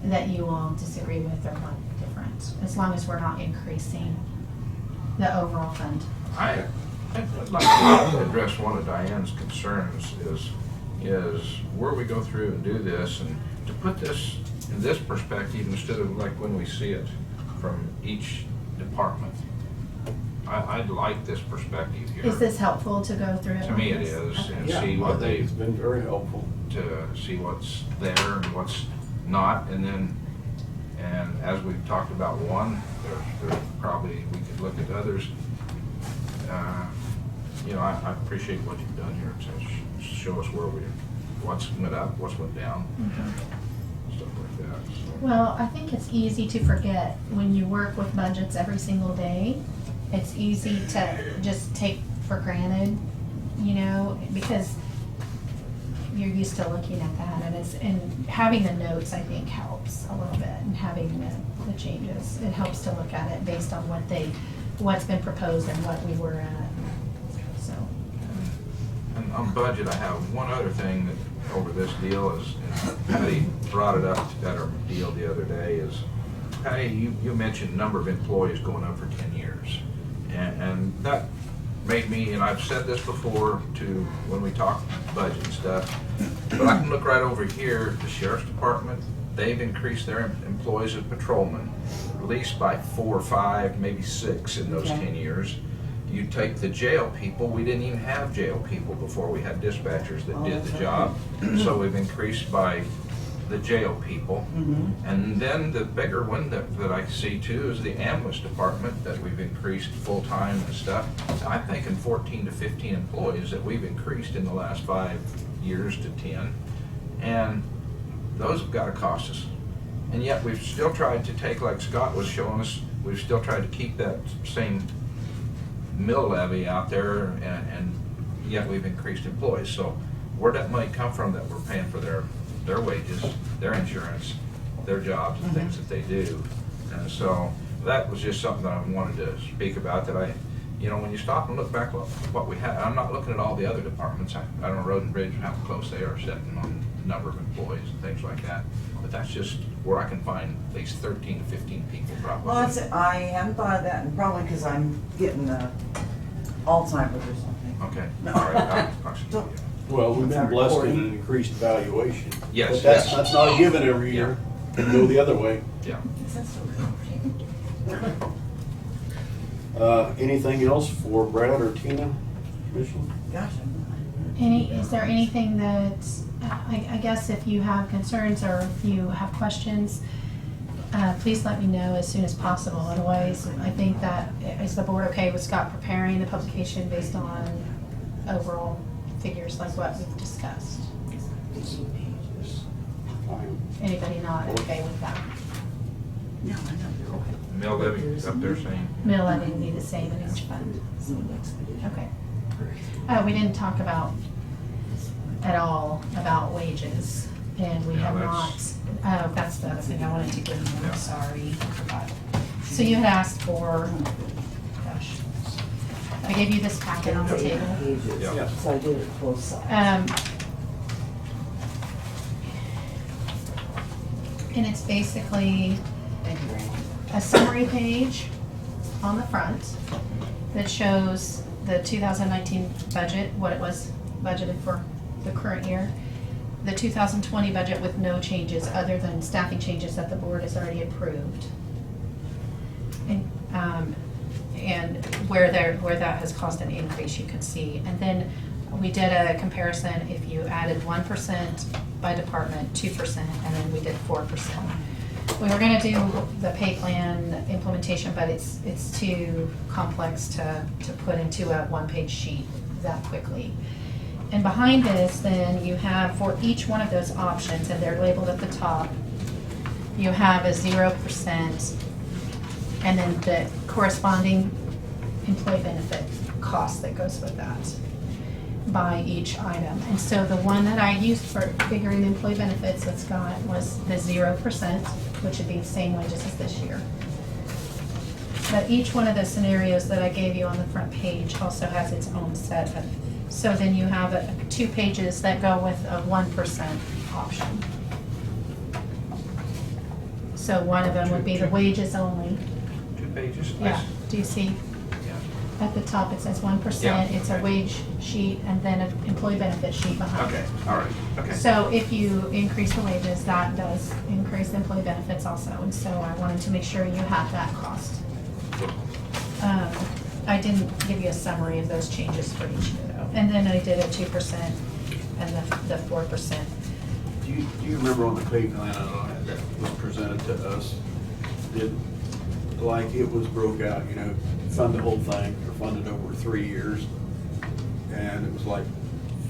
that you all disagree with or want different, as long as we're not increasing the overall fund.
I'd like to address one of Diane's concerns is where we go through and do this, and to put this in this perspective instead of like when we see it from each department. I'd like this perspective here.
Is this helpful to go through it?
To
like
me it
this?
is,
Okay.
and
Yeah,
see
I
what
think it's been very helpful.
to see what's there and what's not, and then, and as we've talked about one, there's probably, we could look at others. You know, I appreciate what you've done here to show us what's went up, what's went down, stuff like that. So.
Well, I think it's easy to forget when you work with budgets every single day. It's easy to just take for granted, you know, because you're used to looking at that, and having the notes, I think, helps a little bit, and having the changes. It helps to look at it based on what's been proposed and what we were at. So.
And on budget, I have one other thing that over this deal is, and Patty brought it up at our deal the other day, is, Patty, you mentioned number of employees going up for 10 years. And that made me, and I've said this before to when we talk budget and stuff, but I can look right over here, the sheriff's department, they've increased their employees as patrolmen, at least by 4 or 5, maybe 6 in those 10 years. You take the jail people, we didn't even have jail people before we had dispatchers that did the job. So we've increased by the jail people. And then the bigger one that I see too is the ambulance department that we've increased full-time and stuff. I'm thinking 14 to 15 employees that we've increased in the last 5 years to 10. And those have got to cost us. And yet we've still tried to take, like Scott was showing us, we've still tried to keep that same mill levy out there, and yet we've increased employees. So where'd that money come from that we're paying for their wages, their insurance, their jobs and things that they do? And so that was just something that I wanted to speak about, that you know, when you stop and look back what we had, I'm not looking at all the other departments. I don't know Road and Bridge, how close they are sitting on the number of employees and things like that. But that's just where I can find at least 13 to 15 people probably.
Well, I hadn't thought of that, and probably because I'm getting Alzheimer's or something.
Okay,
No.
all right.
So-
Well, we've been
Start
blessed in
recording.
an increased valuation.
Yes,
But
yes.
that's not a given every year. It can go the other way.
Yeah.
Is that so good?
Anything else for Brad or Tina, Commissioner?
Gosh,
Is there anything that, I guess if you have concerns or if you have questions, please let me know as soon as possible. Otherwise, I think that, is the board okay with Scott preparing the publication based on overall figures like what we've discussed?
Fine.
Anybody not okay with that?
No, I know.
Mill levy up there saying.
Mill levy will be the same in each fund. Okay. We didn't talk at all about wages, and we
Yeah,
have
that's-
not, that's the other thing I wanted to give you,
Yeah.
I'm sorry, I forgot. So you had asked for, gosh, I gave you this packet on the table.
Yeah.
So I did it both sides.
And it's basically
Thank you, Randy.
a summary page on the front that shows the 2019 budget, what it was budgeted for the current year, the 2020 budget with no changes other than staffing changes that the board has already approved, and where that has caused an increase, you can see. And then we did a comparison if you added 1% by department, 2%, and then we did 4%. We were gonna do the pay plan implementation, but it's too complex to put into a one-page sheet that quickly. And behind this, then, you have for each one of those options, and they're labeled at the top, you have a 0%, and then the corresponding employee benefit cost that goes with that by each item. And so the one that I used for figuring employee benefits that Scott was the 0%, which would be the same wages as this year. But each one of the scenarios that I gave you on the front page also has its own set of, so then you have 2 pages that go with a 1% option. So one of them would be the wages only.
2 pages?
Yeah, do you see?
Yeah.
At the top, it says 1%,
Yeah,
it's a
okay.
wage sheet, and then an employee benefit sheet behind it.
Okay, all right, okay.
So if you increase the wages, that does increase the employee benefits also, and so I wanted to make sure you had that cost. I didn't give you a summary of those changes for each year though. And then I did a 2% and the 4%.
Do you remember on the pay plan that was presented to us, like it was broke out, fund the whole thing, or fund it over 3 years, and it was like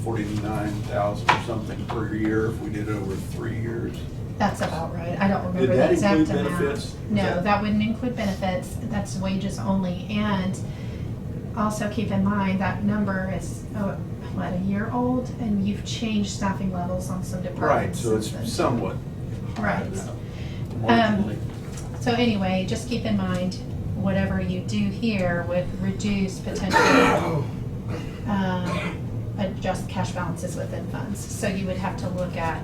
49,000 or something per year if we did it over 3 years?
That's about right. I don't remember
Did
the
that
exact
include
amount.
benefits?
No, that wouldn't include benefits. That's wages only. And also keep in mind that number is, a year old, and you've changed staffing levels on some
Right,
departments.
so it's
since then.
somewhat.
Right.
Marginally.
So anyway, just keep in mind, whatever you do here would reduce potentially adjust cash balances within funds. So you would have to look at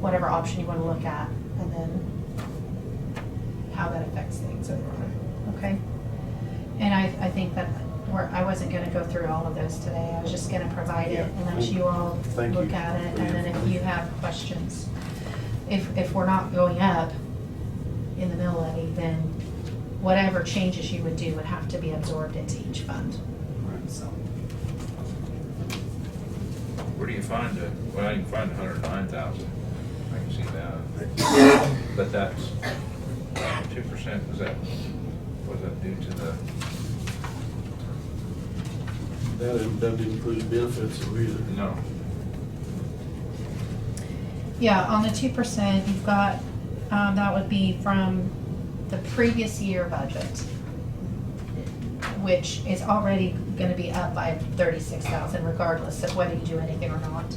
whatever option you want to look at, and then how that affects things overall, okay? And I think that I wasn't gonna go through all of those today. I was just gonna provide it and let you all
Thank you
look at it,
for
and
the
then if you
information.
have questions. If we're not going up in the mill levy, then whatever changes you would do would have to be absorbed into each fund, so.
Where do you find it? Well, you can find 109,000. I can see that. But that's 2%, was that due to the,
That doesn't include benefits either.
no.
Yeah, on the 2%, you've got, that would be from the previous year budget, which is already gonna be up by 36,000 regardless of whether you do anything or not.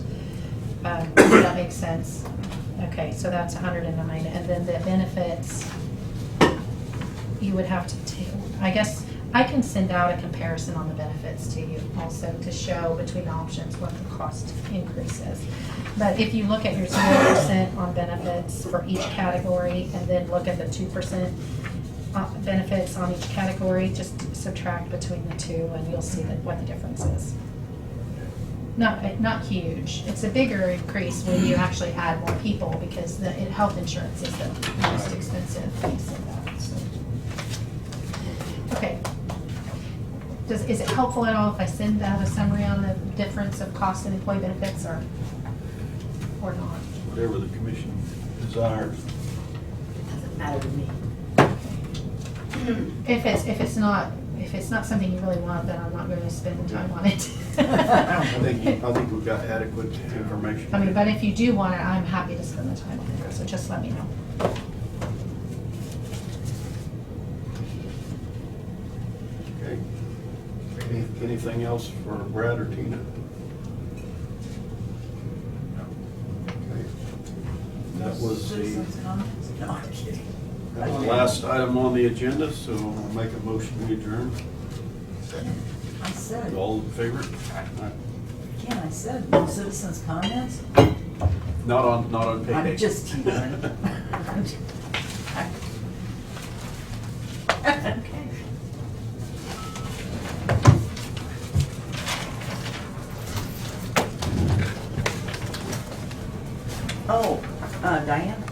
Does that make sense? Okay, so that's 109, and then the benefits, you would have to I guess I can send out a comparison on the benefits to you also to show between the options what the cost increase is. But if you look at your 0% on benefits for each category, and then look at the 2% benefits on each category, just subtract between the two, and you'll see what the difference is. Not huge. It's a bigger increase when you actually add more people, because the health insurance is the most expensive piece of that. So. Okay. Is it helpful at all if I send out a summary on the difference of cost and employee benefits, or not?
Whatever the commission desires.
It doesn't matter to me.
If it's not something you really want, then I'm not going to spend the time on it.
I think we've got adequate information.
I mean, but if you do want it, I'm happy to spend the time on it, so just let me know.
Okay. Anything else for Brad or Tina? Okay. That was
Citizens'
the
comments? No, I'm kidding.
last item on the agenda, so I'll make a motion to adjourn.
I said,
All in favor? Aye.
again, I said, no citizens' comments?
Not on payday.
I'm just teasing.
Okay.
Oh, Diane?